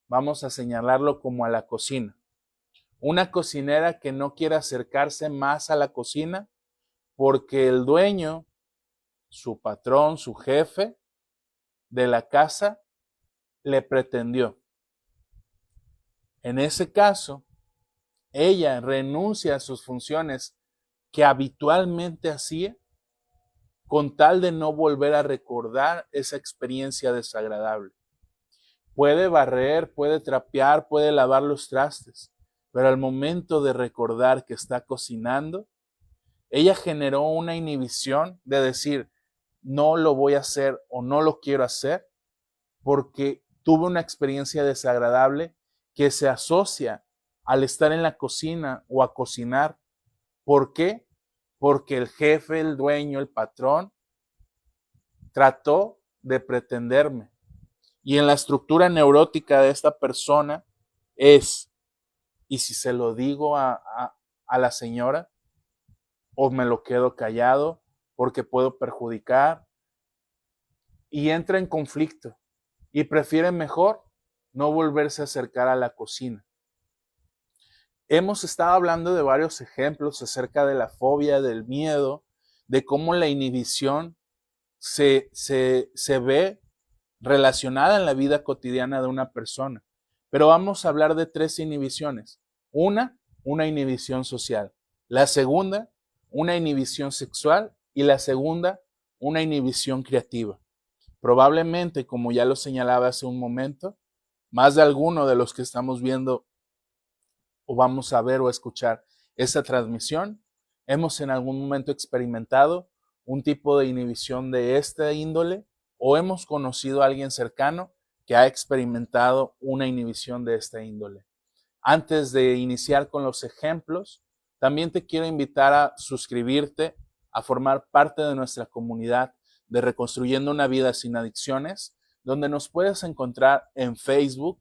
Vamos a señalarlo como a la cocina. Una cocinera que no quiere acercarse más a la cocina porque el dueño, su patrón, su jefe de la casa, le pretendió. En ese caso, ella renuncia a sus funciones que habitualmente hacía con tal de no volver a recordar esa experiencia desagradable. Puede barrer, puede trapear, puede lavar los trastes, pero al momento de recordar que está cocinando, ella generó una inhibición de decir, no lo voy a hacer o no lo quiero hacer porque tuve una experiencia desagradable que se asocia al estar en la cocina o a cocinar. ¿Por qué? Porque el jefe, el dueño, el patrón trató de pretenderme. Y en la estructura neurótica de esta persona es, ¿y si se lo digo a la señora? ¿O me lo quedo callado porque puedo perjudicar? Y entra en conflicto y prefiere mejor no volverse a acercar a la cocina. Hemos estado hablando de varios ejemplos acerca de la fobia, del miedo, de cómo la inhibición se ve relacionada en la vida cotidiana de una persona. Pero vamos a hablar de 3 inhibiciones. Una inhibición social. La segunda, una inhibición sexual. Y la segunda, una inhibición creativa. Probablemente, como ya lo señalaba hace un momento, más de alguno de los que estamos viendo o vamos a ver o escuchar esta transmisión, hemos en algún momento experimentado un tipo de inhibición de esta índole o hemos conocido a alguien cercano que ha experimentado una inhibición de esta índole. Antes de iniciar con los ejemplos, también te quiero invitar a suscribirte, a formar parte de nuestra comunidad de Reconstruyendo una Vida Sin Adicciones, donde nos puedes encontrar en Facebook,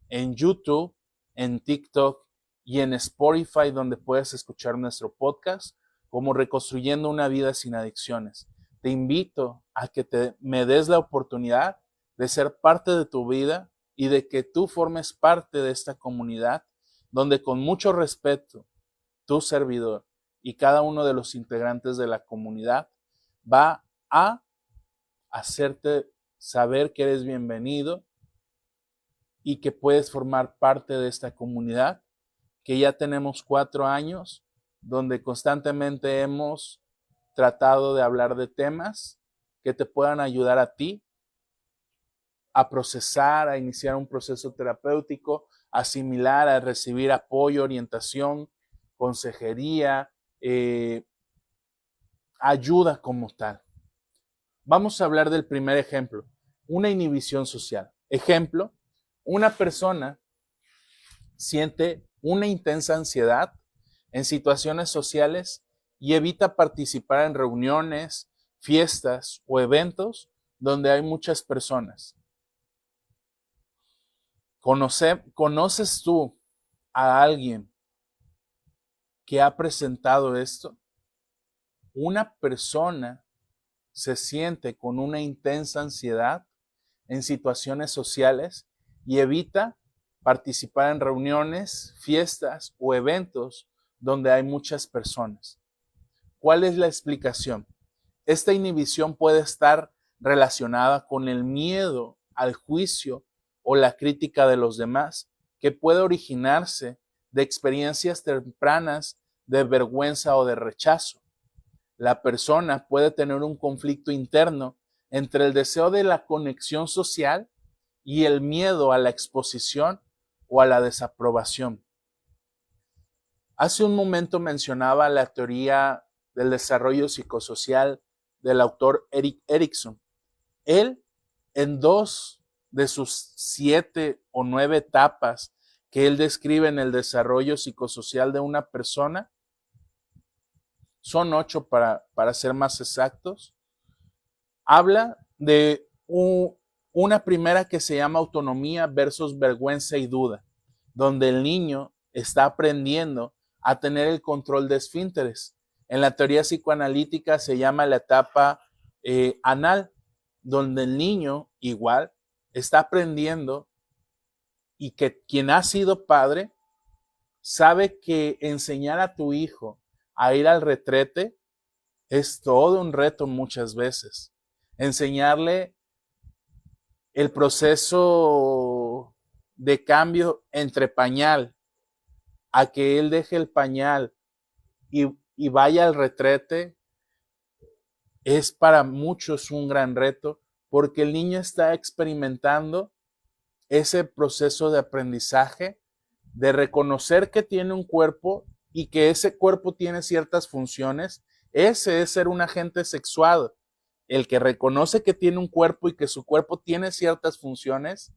en YouTube, en TikTok y en Spotify, donde puedes escuchar nuestro podcast, como Reconstruyendo una vida sin adicciones. Te invito a que me des la oportunidad de ser parte de tu vida y de que tú formes parte de esta comunidad, donde con mucho respeto, tu servidor y cada uno de los integrantes de la comunidad va a hacerte saber que eres bienvenido y que puedes formar parte de esta comunidad, que ya tenemos 4 años, donde constantemente hemos tratado de hablar de temas que te puedan ayudar a ti a procesar, a iniciar un proceso terapéutico, a asimilar, a recibir apoyo, orientación, consejería, ayuda como tal. Vamos a hablar del primer ejemplo, una inhibición social. Ejemplo, una persona siente una intensa ansiedad en situaciones sociales y evita participar en reuniones, fiestas o eventos donde hay muchas personas. ¿Conoces tú a alguien que ha presentado esto? Una persona se siente con una intensa ansiedad en situaciones sociales y evita participar en reuniones, fiestas o eventos donde hay muchas personas. ¿Cuál es la explicación? Esta inhibición puede estar relacionada con el miedo al juicio o la crítica de los demás, que puede originarse de experiencias tempranas de vergüenza o de rechazo. La persona puede tener un conflicto interno entre el deseo de la conexión social y el miedo a la exposición o a la desaprobación. Hace un momento mencionaba la teoría del desarrollo psicosocial del autor Erik Erikson. Él, en 2 de sus 7 o 9 etapas que él describe en el desarrollo psicosocial de una persona, son 8 para ser más exactos, habla de una primera que se llama autonomía versus vergüenza y duda, donde el niño está aprendiendo a tener el control de esfínteres. En la teoría psicoanalítica se llama la etapa anal, donde el niño igual está aprendiendo y que quien ha sido padre sabe que enseñar a tu hijo a ir al retrete es todo un reto muchas veces. Enseñarle el proceso de cambio entre pañal a que él deje el pañal y vaya al retrete es para muchos un gran reto, porque el niño está experimentando ese proceso de aprendizaje, de reconocer que tiene un cuerpo y que ese cuerpo tiene ciertas funciones. Ese es ser un agente sexual. El que reconoce que tiene un cuerpo y que su cuerpo tiene ciertas funciones,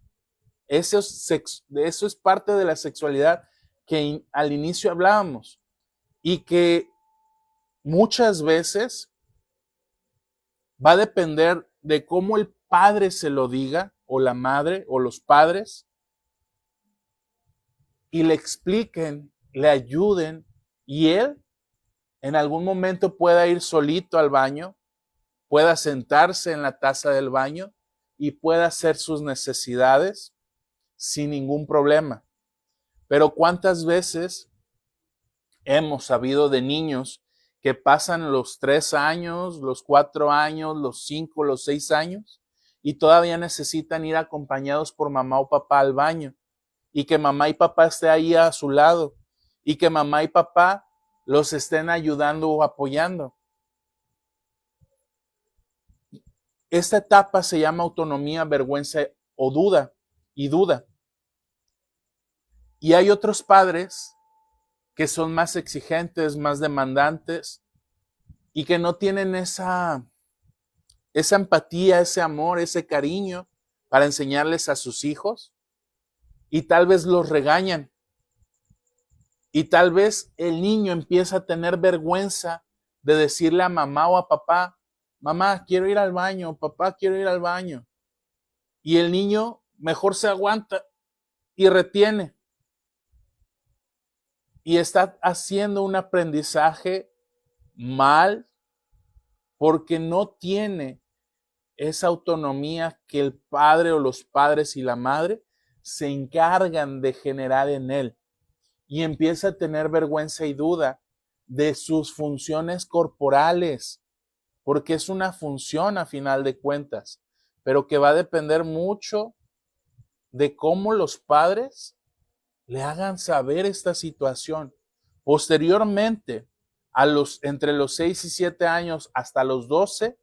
eso es parte de la sexualidad que al inicio hablábamos y que muchas veces va a depender de cómo el padre se lo diga, o la madre, o los padres, y le expliquen, le ayuden, y él en algún momento pueda ir solito al baño, pueda sentarse en la taza del baño y pueda hacer sus necesidades sin ningún problema. Pero ¿cuántas veces hemos sabido de niños que pasan los 3 años, los 4 años, los 5, los 6 años y todavía necesitan ir acompañados por mamá o papá al baño y que mamá y papá esté ahí a su lado y que mamá y papá los estén ayudando o apoyando? Esta etapa se llama autonomía, vergüenza o duda y duda. Y hay otros padres que son más exigentes, más demandantes y que no tienen esa empatía, ese amor, ese cariño para enseñarles a sus hijos y tal vez los regañan. Y tal vez el niño empieza a tener vergüenza de decirle a mamá o a papá: mamá, quiero ir al baño, papá, quiero ir al baño. Y el niño mejor se aguanta y retiene. y está haciendo un aprendizaje mal porque no tiene esa autonomía que el padre o los padres y la madre se encargan de generar en él, y empieza a tener vergüenza y duda de sus funciones corporales, porque es una función a final de cuentas, pero que va a depender mucho de cómo los padres le hagan saber esta situación. Posteriormente, entre los 6 y 7 años hasta los 12,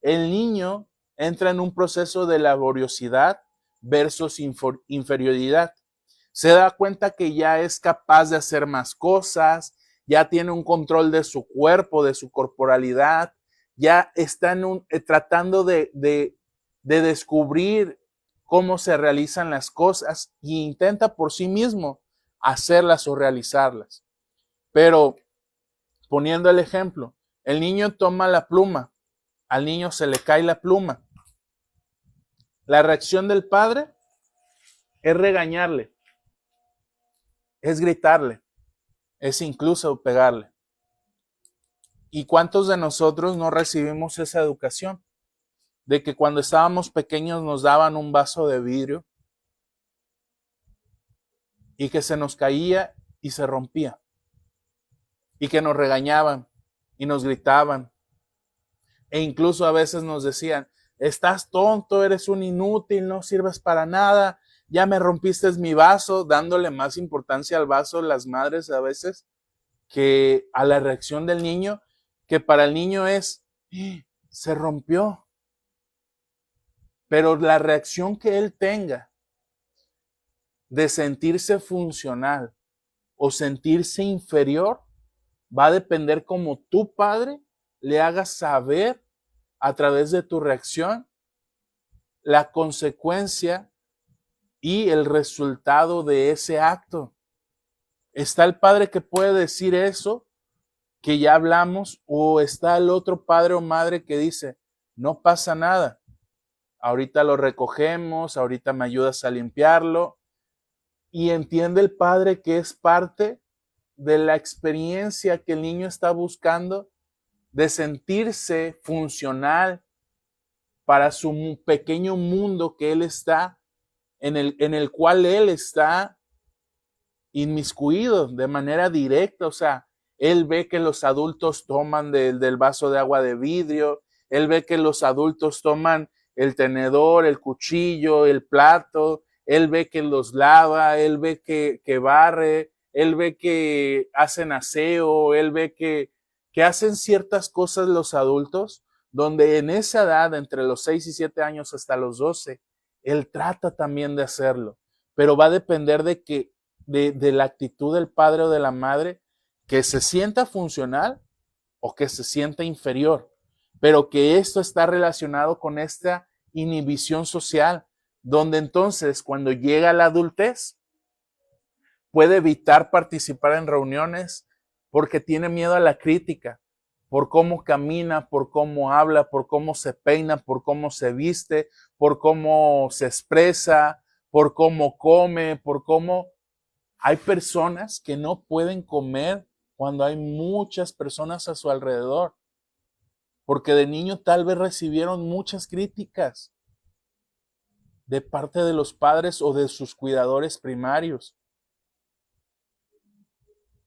el niño entra en un proceso de laboriosidad versus inferioridad. Se da cuenta que ya es capaz de hacer más cosas, ya tiene un control de su cuerpo, de su corporalidad, ya está tratando de descubrir cómo se realizan las cosas e intenta por sí mismo hacerlas o realizarlas. Pero poniendo el ejemplo, el niño toma la pluma, al niño se le cae la pluma. La reacción del padre es regañarle, es gritarle, es incluso pegarle. ¿Y cuántos de nosotros no recibimos esa educación? De que cuando estábamos pequeños nos daban un vaso de vidrio y que se nos caía y se rompía. Y que nos regañaban y nos gritaban. E incluso a veces nos decían, estás tonto, eres un inútil, no sirves para nada, ya me rompiste mi vaso, dándole más importancia al vaso las madres a veces que a la reacción del niño, que para el niño es, se rompió. Pero la reacción que él tenga de sentirse funcional o sentirse inferior va a depender como tu padre le hagas saber a través de tu reacción la consecuencia y el resultado de ese acto. Está el padre que puede decir eso, que ya hablamos, o está el otro padre o madre que dice, no pasa nada, ahorita lo recogemos, ahorita me ayudas a limpiarlo, y entiende el padre que es parte de la experiencia que el niño está buscando de sentirse funcional para su pequeño mundo que él está, en el cual él está inmiscuido de manera directa. O sea, él ve que los adultos toman del vaso de agua de vidrio, él ve que los adultos toman el tenedor, el cuchillo, el plato, él ve que los lava, él ve que barre, él ve que hacen aseo, él ve que hacen ciertas cosas los adultos, donde en esa edad, entre los 6 y 7 años hasta los 12, él trata también de hacerlo, pero va a depender de la actitud del padre o de la madre, que se sienta funcional o que se sienta inferior, pero que esto está relacionado con esta inhibición social, donde entonces cuando llega la adultez puede evitar participar en reuniones porque tiene miedo a la crítica, por cómo camina, por cómo habla, por cómo se peina, por cómo se viste, por cómo se expresa, por cómo come, por cómo... Hay personas que no pueden comer cuando hay muchas personas a su alrededor, porque de niño tal vez recibieron muchas críticas de parte de los padres o de sus cuidadores primarios.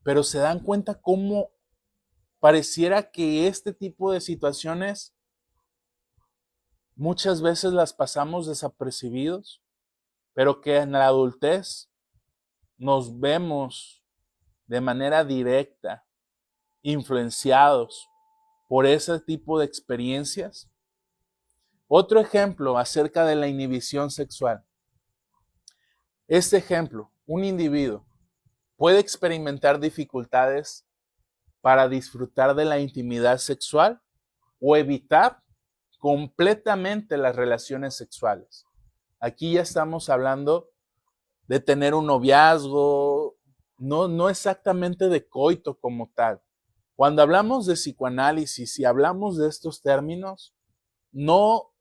Pero se dan cuenta cómo pareciera que este tipo de situaciones muchas veces las pasamos desapercibidos, pero que en la adultez nos vemos de manera directa influenciados por ese tipo de experiencias. Otro ejemplo acerca de la inhibición sexual. Este ejemplo, un individuo puede experimentar dificultades para disfrutar de la intimidad sexual o evitar completamente las relaciones sexuales. Aquí ya estamos hablando de tener un noviazgo, no exactamente de coito como tal. Cuando hablamos de psicoanálisis y hablamos de estos términos, no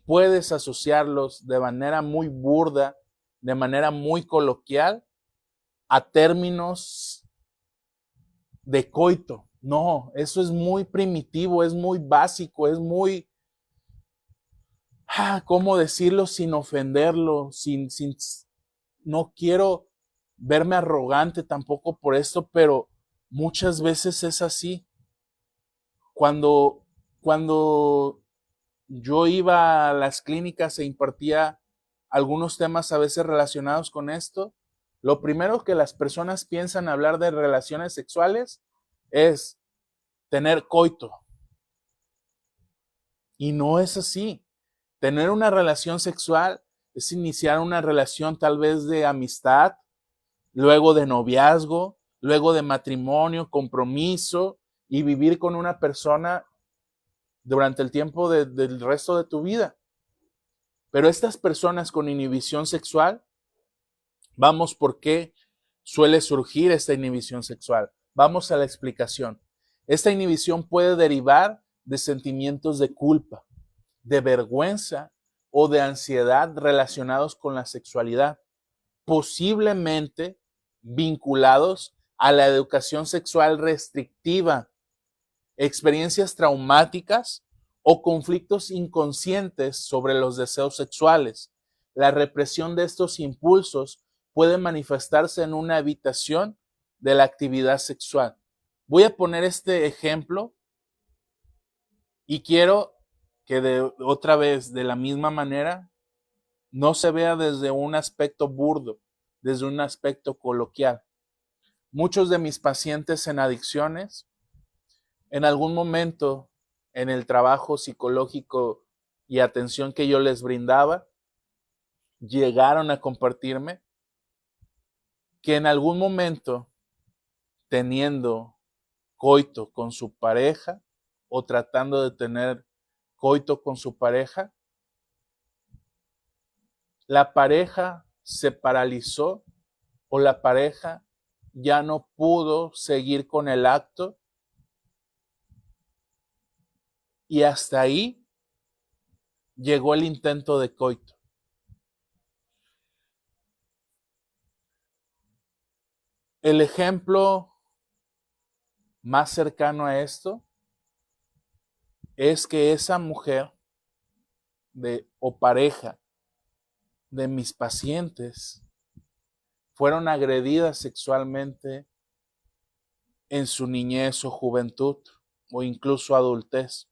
puedes asociarlos de manera muy burda, de manera muy coloquial, a términos de coito. No, eso es muy primitivo, es muy básico, es muy, ¿cómo decirlo sin ofenderlo? No quiero verme arrogante tampoco por esto, pero muchas veces es así. Cuando yo iba a las clínicas e impartía algunos temas a veces relacionados con esto, lo primero que las personas piensan hablar de relaciones sexuales es tener coito. Y no es así. Tener una relación sexual es iniciar una relación tal vez de amistad, luego de noviazgo, luego de matrimonio, compromiso y vivir con una persona durante el tiempo del resto de tu vida. Pero estas personas con inhibición sexual, vamos por qué suele surgir esta inhibición sexual. Vamos a la explicación. Esta inhibición puede derivar de sentimientos de culpa, de vergüenza o de ansiedad relacionados con la sexualidad, posiblemente vinculados a la educación sexual restrictiva, experiencias traumáticas o conflictos inconscientes sobre los deseos sexuales. La represión de estos impulsos puede manifestarse en una evitación de la actividad sexual. Voy a poner este ejemplo y quiero que otra vez, de la misma manera, no se vea desde un aspecto burdo, desde un aspecto coloquial. Muchos de mis pacientes en adicciones, en algún momento en el trabajo psicológico y atención que yo les brindaba, llegaron a compartirme que en algún momento, teniendo coito con su pareja o tratando de tener coito con su pareja, la pareja se paralizó o la pareja ya no pudo seguir con el acto y hasta ahí llegó el intento de coito. El ejemplo más cercano a esto es que esa mujer o pareja de mis pacientes fueron agredidas sexualmente en su niñez o juventud o incluso adultez.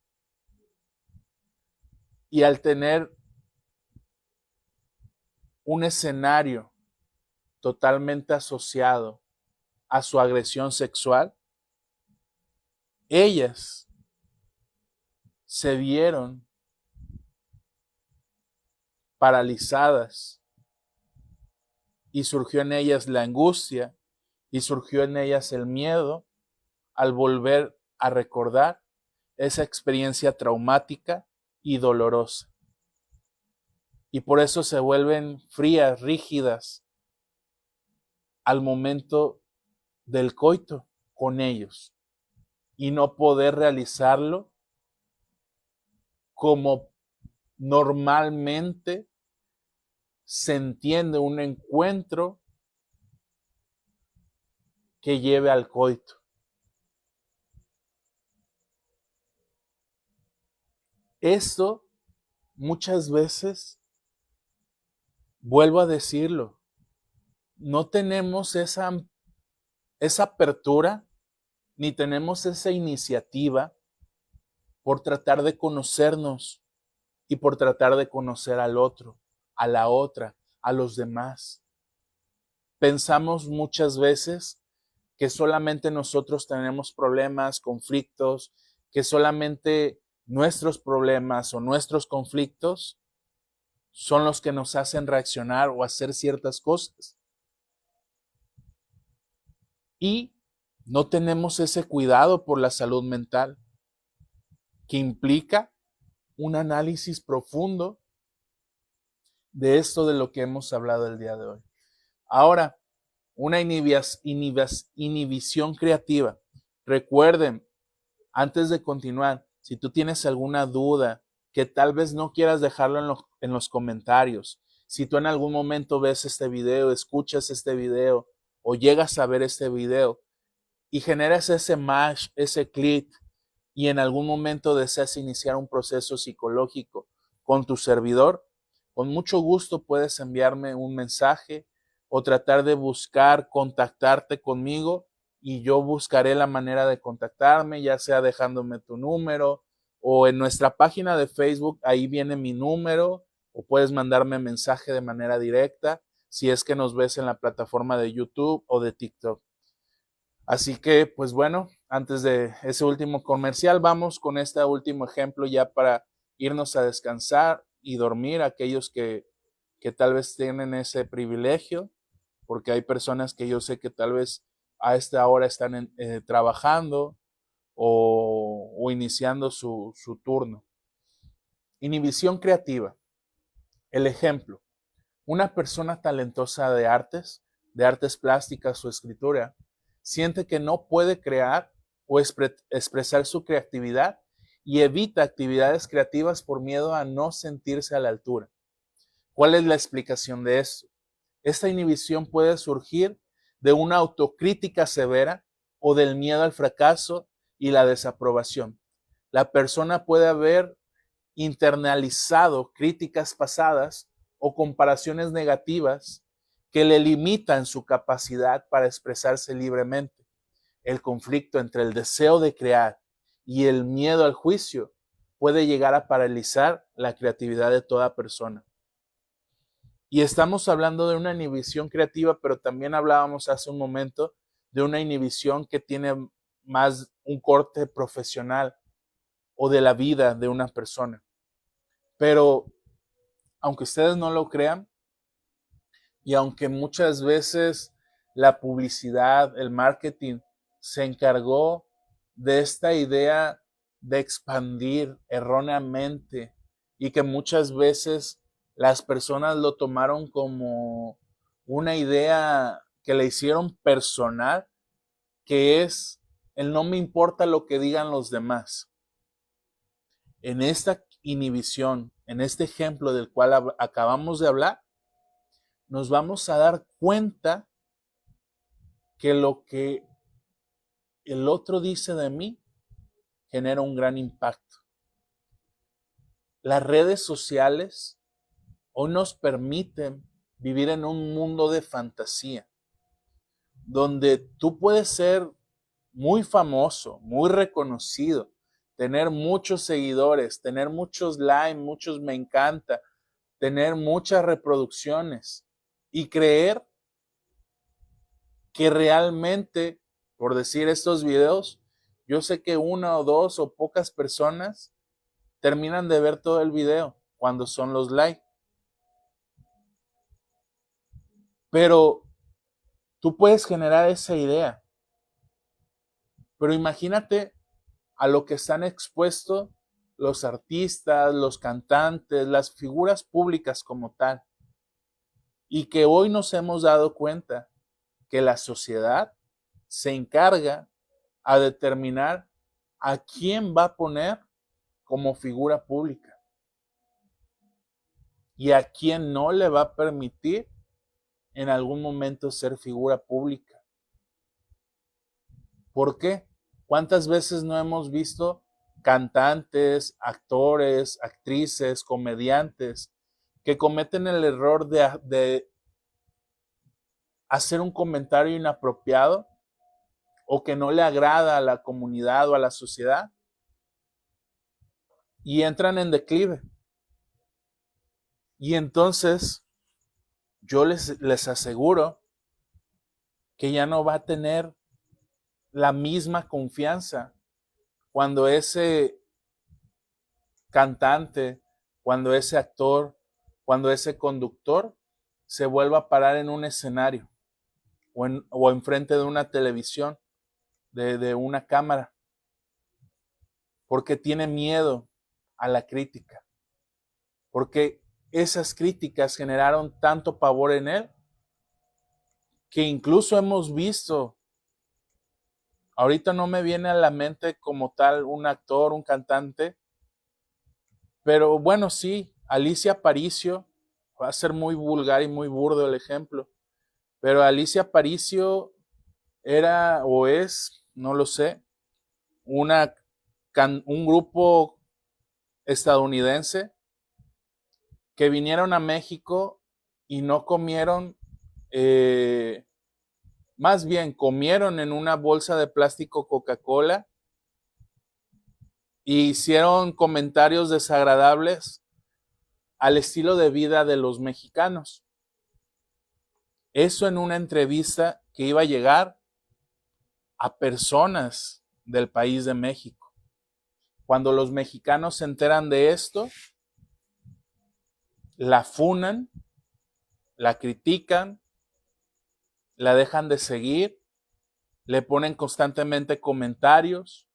Y al tener un escenario totalmente asociado a su agresión sexual, ellas se vieron paralizadas y surgió en ellas la angustia y surgió en ellas el miedo al volver a recordar esa experiencia traumática y dolorosa. Y por eso se vuelven frías, rígidas al momento del coito con ellos y no poder realizarlo como normalmente se entiende un encuentro que lleve al coito. Esto muchas veces, vuelvo a decirlo, no tenemos esa apertura ni tenemos esa iniciativa por tratar de conocernos y por tratar de conocer al otro, a la otra, a los demás. Pensamos muchas veces que solamente nosotros tenemos problemas, conflictos, que solamente nuestros problemas o nuestros conflictos son los que nos hacen reaccionar o hacer ciertas cosas. Y no tenemos ese cuidado por la salud mental, que implica un análisis profundo de esto de lo que hemos hablado el día de hoy. Ahora, una inhibición creativa. Recuerden, antes de continuar, si tú tienes alguna duda, que tal vez no quieras dejarlo en los comentarios, si tú en algún momento ves este video, escuchas este video o llegas a ver este video y generas ese match, ese clic, y en algún momento deseas iniciar un proceso psicológico con tu servidor, con mucho gusto puedes enviarme un mensaje o tratar de buscar contactarte conmigo y yo buscaré la manera de contactarme, ya sea dejándome tu número o en nuestra página de Facebook, ahí viene mi número, o puedes mandarme mensaje de manera directa si es que nos ves en la plataforma de YouTube o de TikTok. Así que, pues bueno, antes de ese último comercial, vamos con este último ejemplo ya para irnos a descansar y dormir, aquellos que tal vez tienen ese privilegio, porque hay personas que yo sé que tal vez a esta hora están trabajando o iniciando su turno. Inhibición creativa. El ejemplo, una persona talentosa de artes plásticas o escritura, siente que no puede crear o expresar su creatividad y evita actividades creativas por miedo a no sentirse a la altura. ¿Cuál es la explicación de esto? Esta inhibición puede surgir de una autocrítica severa o del miedo al fracaso y la desaprobación. La persona puede haber internalizado críticas pasadas o comparaciones negativas que le limitan su capacidad para expresarse libremente. El conflicto entre el deseo de crear y el miedo al juicio puede llegar a paralizar la creatividad de toda persona. Y estamos hablando de una inhibición creativa, pero también hablábamos hace un momento de una inhibición que tiene más un corte profesional o de la vida de una persona. Pero aunque ustedes no lo crean, y aunque muchas veces la publicidad, el marketing se encargó de esta idea de expandir erróneamente y que muchas veces las personas lo tomaron como una idea que le hicieron personal, que es el no me importa lo que digan los demás. En esta inhibición, en este ejemplo del cual acabamos de hablar, nos vamos a dar cuenta que lo que el otro dice de mí genera un gran impacto. Las redes sociales hoy nos permiten vivir en un mundo de fantasía, donde tú puedes ser muy famoso, muy reconocido, tener muchos seguidores, tener muchos likes, muchos me encanta, tener muchas reproducciones y creer que realmente, por decir estos videos, yo sé que una o dos o pocas personas terminan de ver todo el video cuando son los likes. Pero tú puedes generar esa idea. Pero imagínate a lo que están expuestos los artistas, los cantantes, las figuras públicas como tal. Y que hoy nos hemos dado cuenta que la sociedad se encarga a determinar a quién va a poner como figura pública y a quién no le va a permitir en algún momento ser figura pública. ¿Por qué? ¿Cuántas veces no hemos visto cantantes, actores, actrices, comediantes que cometen el error de hacer un comentario inapropiado o que no le agrada a la comunidad o a la sociedad y entran en declive? Y entonces yo les aseguro que ya no va a tener la misma confianza cuando ese cantante, cuando ese actor, cuando ese conductor se vuelva a parar en un escenario o enfrente de una televisión, de una cámara, porque tiene miedo a la crítica, porque esas críticas generaron tanto pavor en él que incluso hemos visto, ahorita no me viene a la mente como tal un actor, un cantante, pero bueno, sí, Alicia Aparicio, va a ser muy vulgar y muy burdo el ejemplo, pero Alicia Aparicio era o es no lo sé, un grupo estadounidense que vinieron a México y no comieron, más bien comieron en una bolsa de plástico Coca-Cola e hicieron comentarios desagradables al estilo de vida de los mexicanos. Eso en una entrevista que iba a llegar a personas del país de México. Cuando los mexicanos se enteran de esto, la funan, la critican, la dejan de seguir, le ponen constantemente comentarios.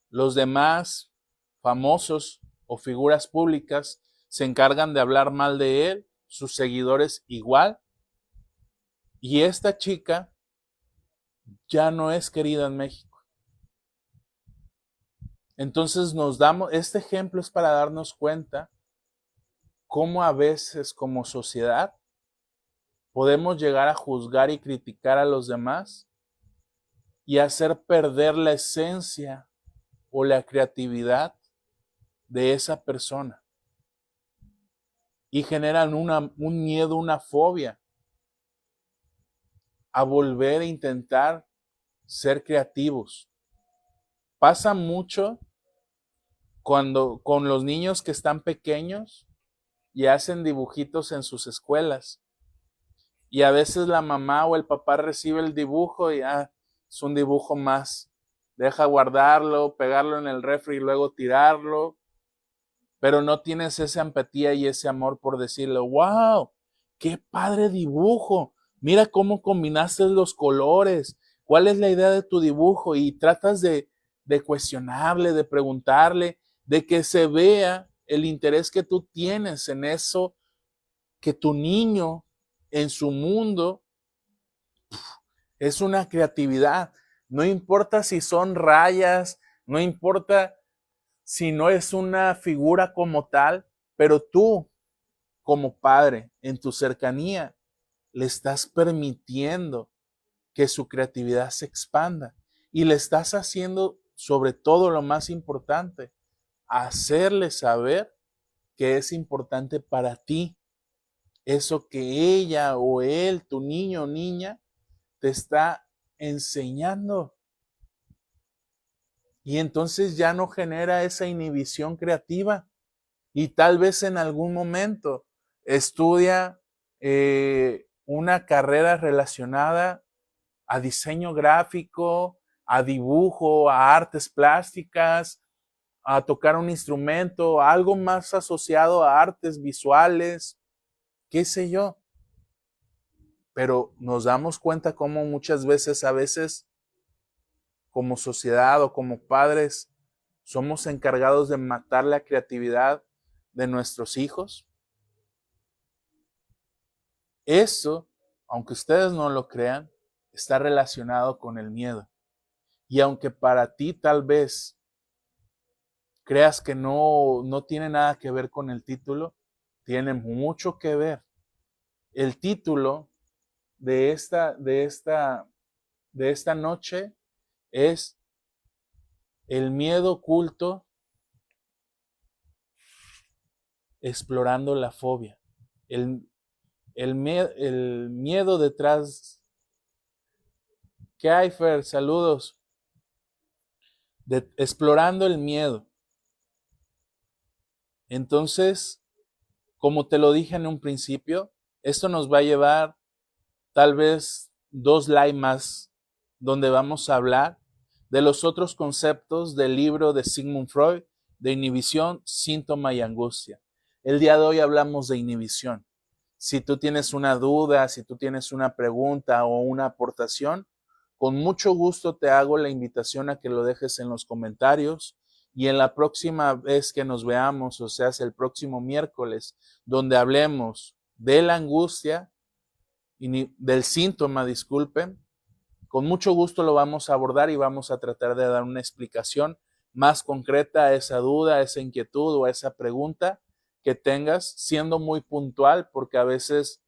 Los demás famosos o figuras públicas se encargan de hablar mal de él, sus seguidores igual. Y esta chica ya no es querida en México. Entonces este ejemplo es para darnos cuenta cómo a veces como sociedad podemos llegar a juzgar y criticar a los demás y hacer perder la esencia o la creatividad de esa persona. Y generan un miedo, una fobia a volver a intentar ser creativos. Pasa mucho con los niños que están pequeños y hacen dibujitos en sus escuelas. Y a veces la mamá o el papá recibe el dibujo y es un dibujo más. Deja guardarlo, pegarlo en el refri y luego tirarlo. Pero no tienes esa empatía y ese amor por decirle, wow, qué padre dibujo. Mira cómo combinaste los colores. ¿Cuál es la idea de tu dibujo? Y tratas de cuestionarle, de preguntarle, de que se vea el interés que tú tienes en eso, que tu niño en su mundo es una creatividad. No importa si son rayas, no importa si no es una figura como tal, pero tú, como padre, en tu cercanía, le estás permitiendo que su creatividad se expanda y le estás haciendo, sobre todo lo más importante, hacerle saber que es importante para ti eso que ella o él, tu niño o niña, te está enseñando. Y entonces ya no genera esa inhibición creativa. Y tal vez en algún momento estudia una carrera relacionada a diseño gráfico, a dibujo, a artes plásticas, a tocar un instrumento, algo más asociado a artes visuales, qué sé yo. Pero nos damos cuenta cómo muchas veces, a veces, como sociedad o como padres, somos encargados de matar la creatividad de nuestros hijos. Eso, aunque ustedes no lo crean, está relacionado con el miedo. Y aunque para ti tal vez creas que no tiene nada que ver con el título, tiene mucho que ver. El título de esta noche es El miedo oculto explorando la fobia. El miedo detrás. ¿Qué hay, Fer? Saludos. Explorando el miedo. Entonces, como te lo dije en un principio, esto nos va a llevar tal vez 2 live más donde vamos a hablar de los otros conceptos del libro de Sigmund Freud, de inhibición, síntoma y angustia. El día de hoy hablamos de inhibición. Si tú tienes una duda, si tú tienes una pregunta o una aportación, con mucho gusto te hago la invitación a que lo dejes en los comentarios y en la próxima vez que nos veamos, o sea, el próximo miércoles, donde hablemos de la angustia, del síntoma, disculpen, con mucho gusto lo vamos a abordar y vamos a tratar de dar una explicación más concreta a esa duda, a esa inquietud o a esa pregunta que tengas, siendo muy puntual, porque a veces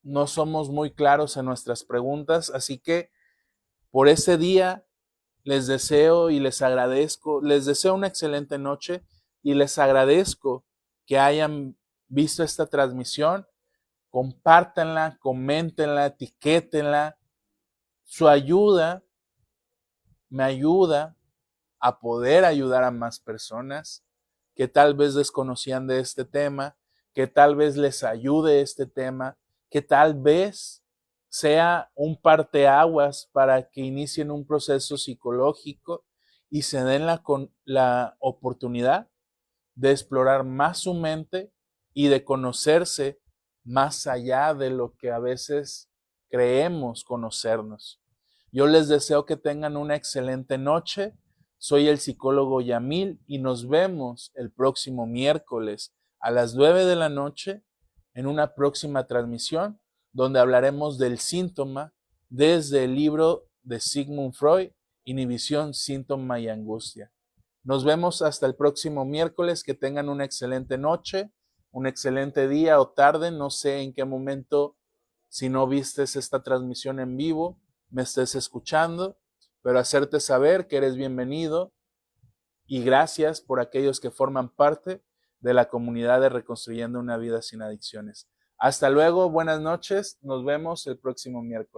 no somos muy claros en nuestras preguntas, así que Por ese día les deseo y les agradezco, les deseo una excelente noche y les agradezco que hayan visto esta transmisión. Compártanla, coméntenla, etiquétenla. Su ayuda me ayuda a poder ayudar a más personas que tal vez desconocían de este tema, que tal vez les ayude este tema, que tal vez sea un parteaguas para que inicien un proceso psicológico y se den la oportunidad de explorar más su mente y de conocerse más allá de lo que a veces creemos conocernos. Yo les deseo que tengan una excelente noche. Soy el psicólogo Yamil y nos vemos el próximo miércoles a las 9 de la noche en una próxima transmisión donde hablaremos del síntoma desde el libro de Sigmund Freud, Inhibición, Síntoma y Angustia. Nos vemos hasta el próximo miércoles. Que tengan una excelente noche, un excelente día o tarde. No sé en qué momento, si no vistes esta transmisión en vivo, me estés escuchando, pero hacerte saber que eres bienvenido y gracias por aquellos que forman parte de la comunidad de Reconstruyendo una Vida Sin Adicciones. Hasta luego, buenas noches, nos vemos el próximo miércoles.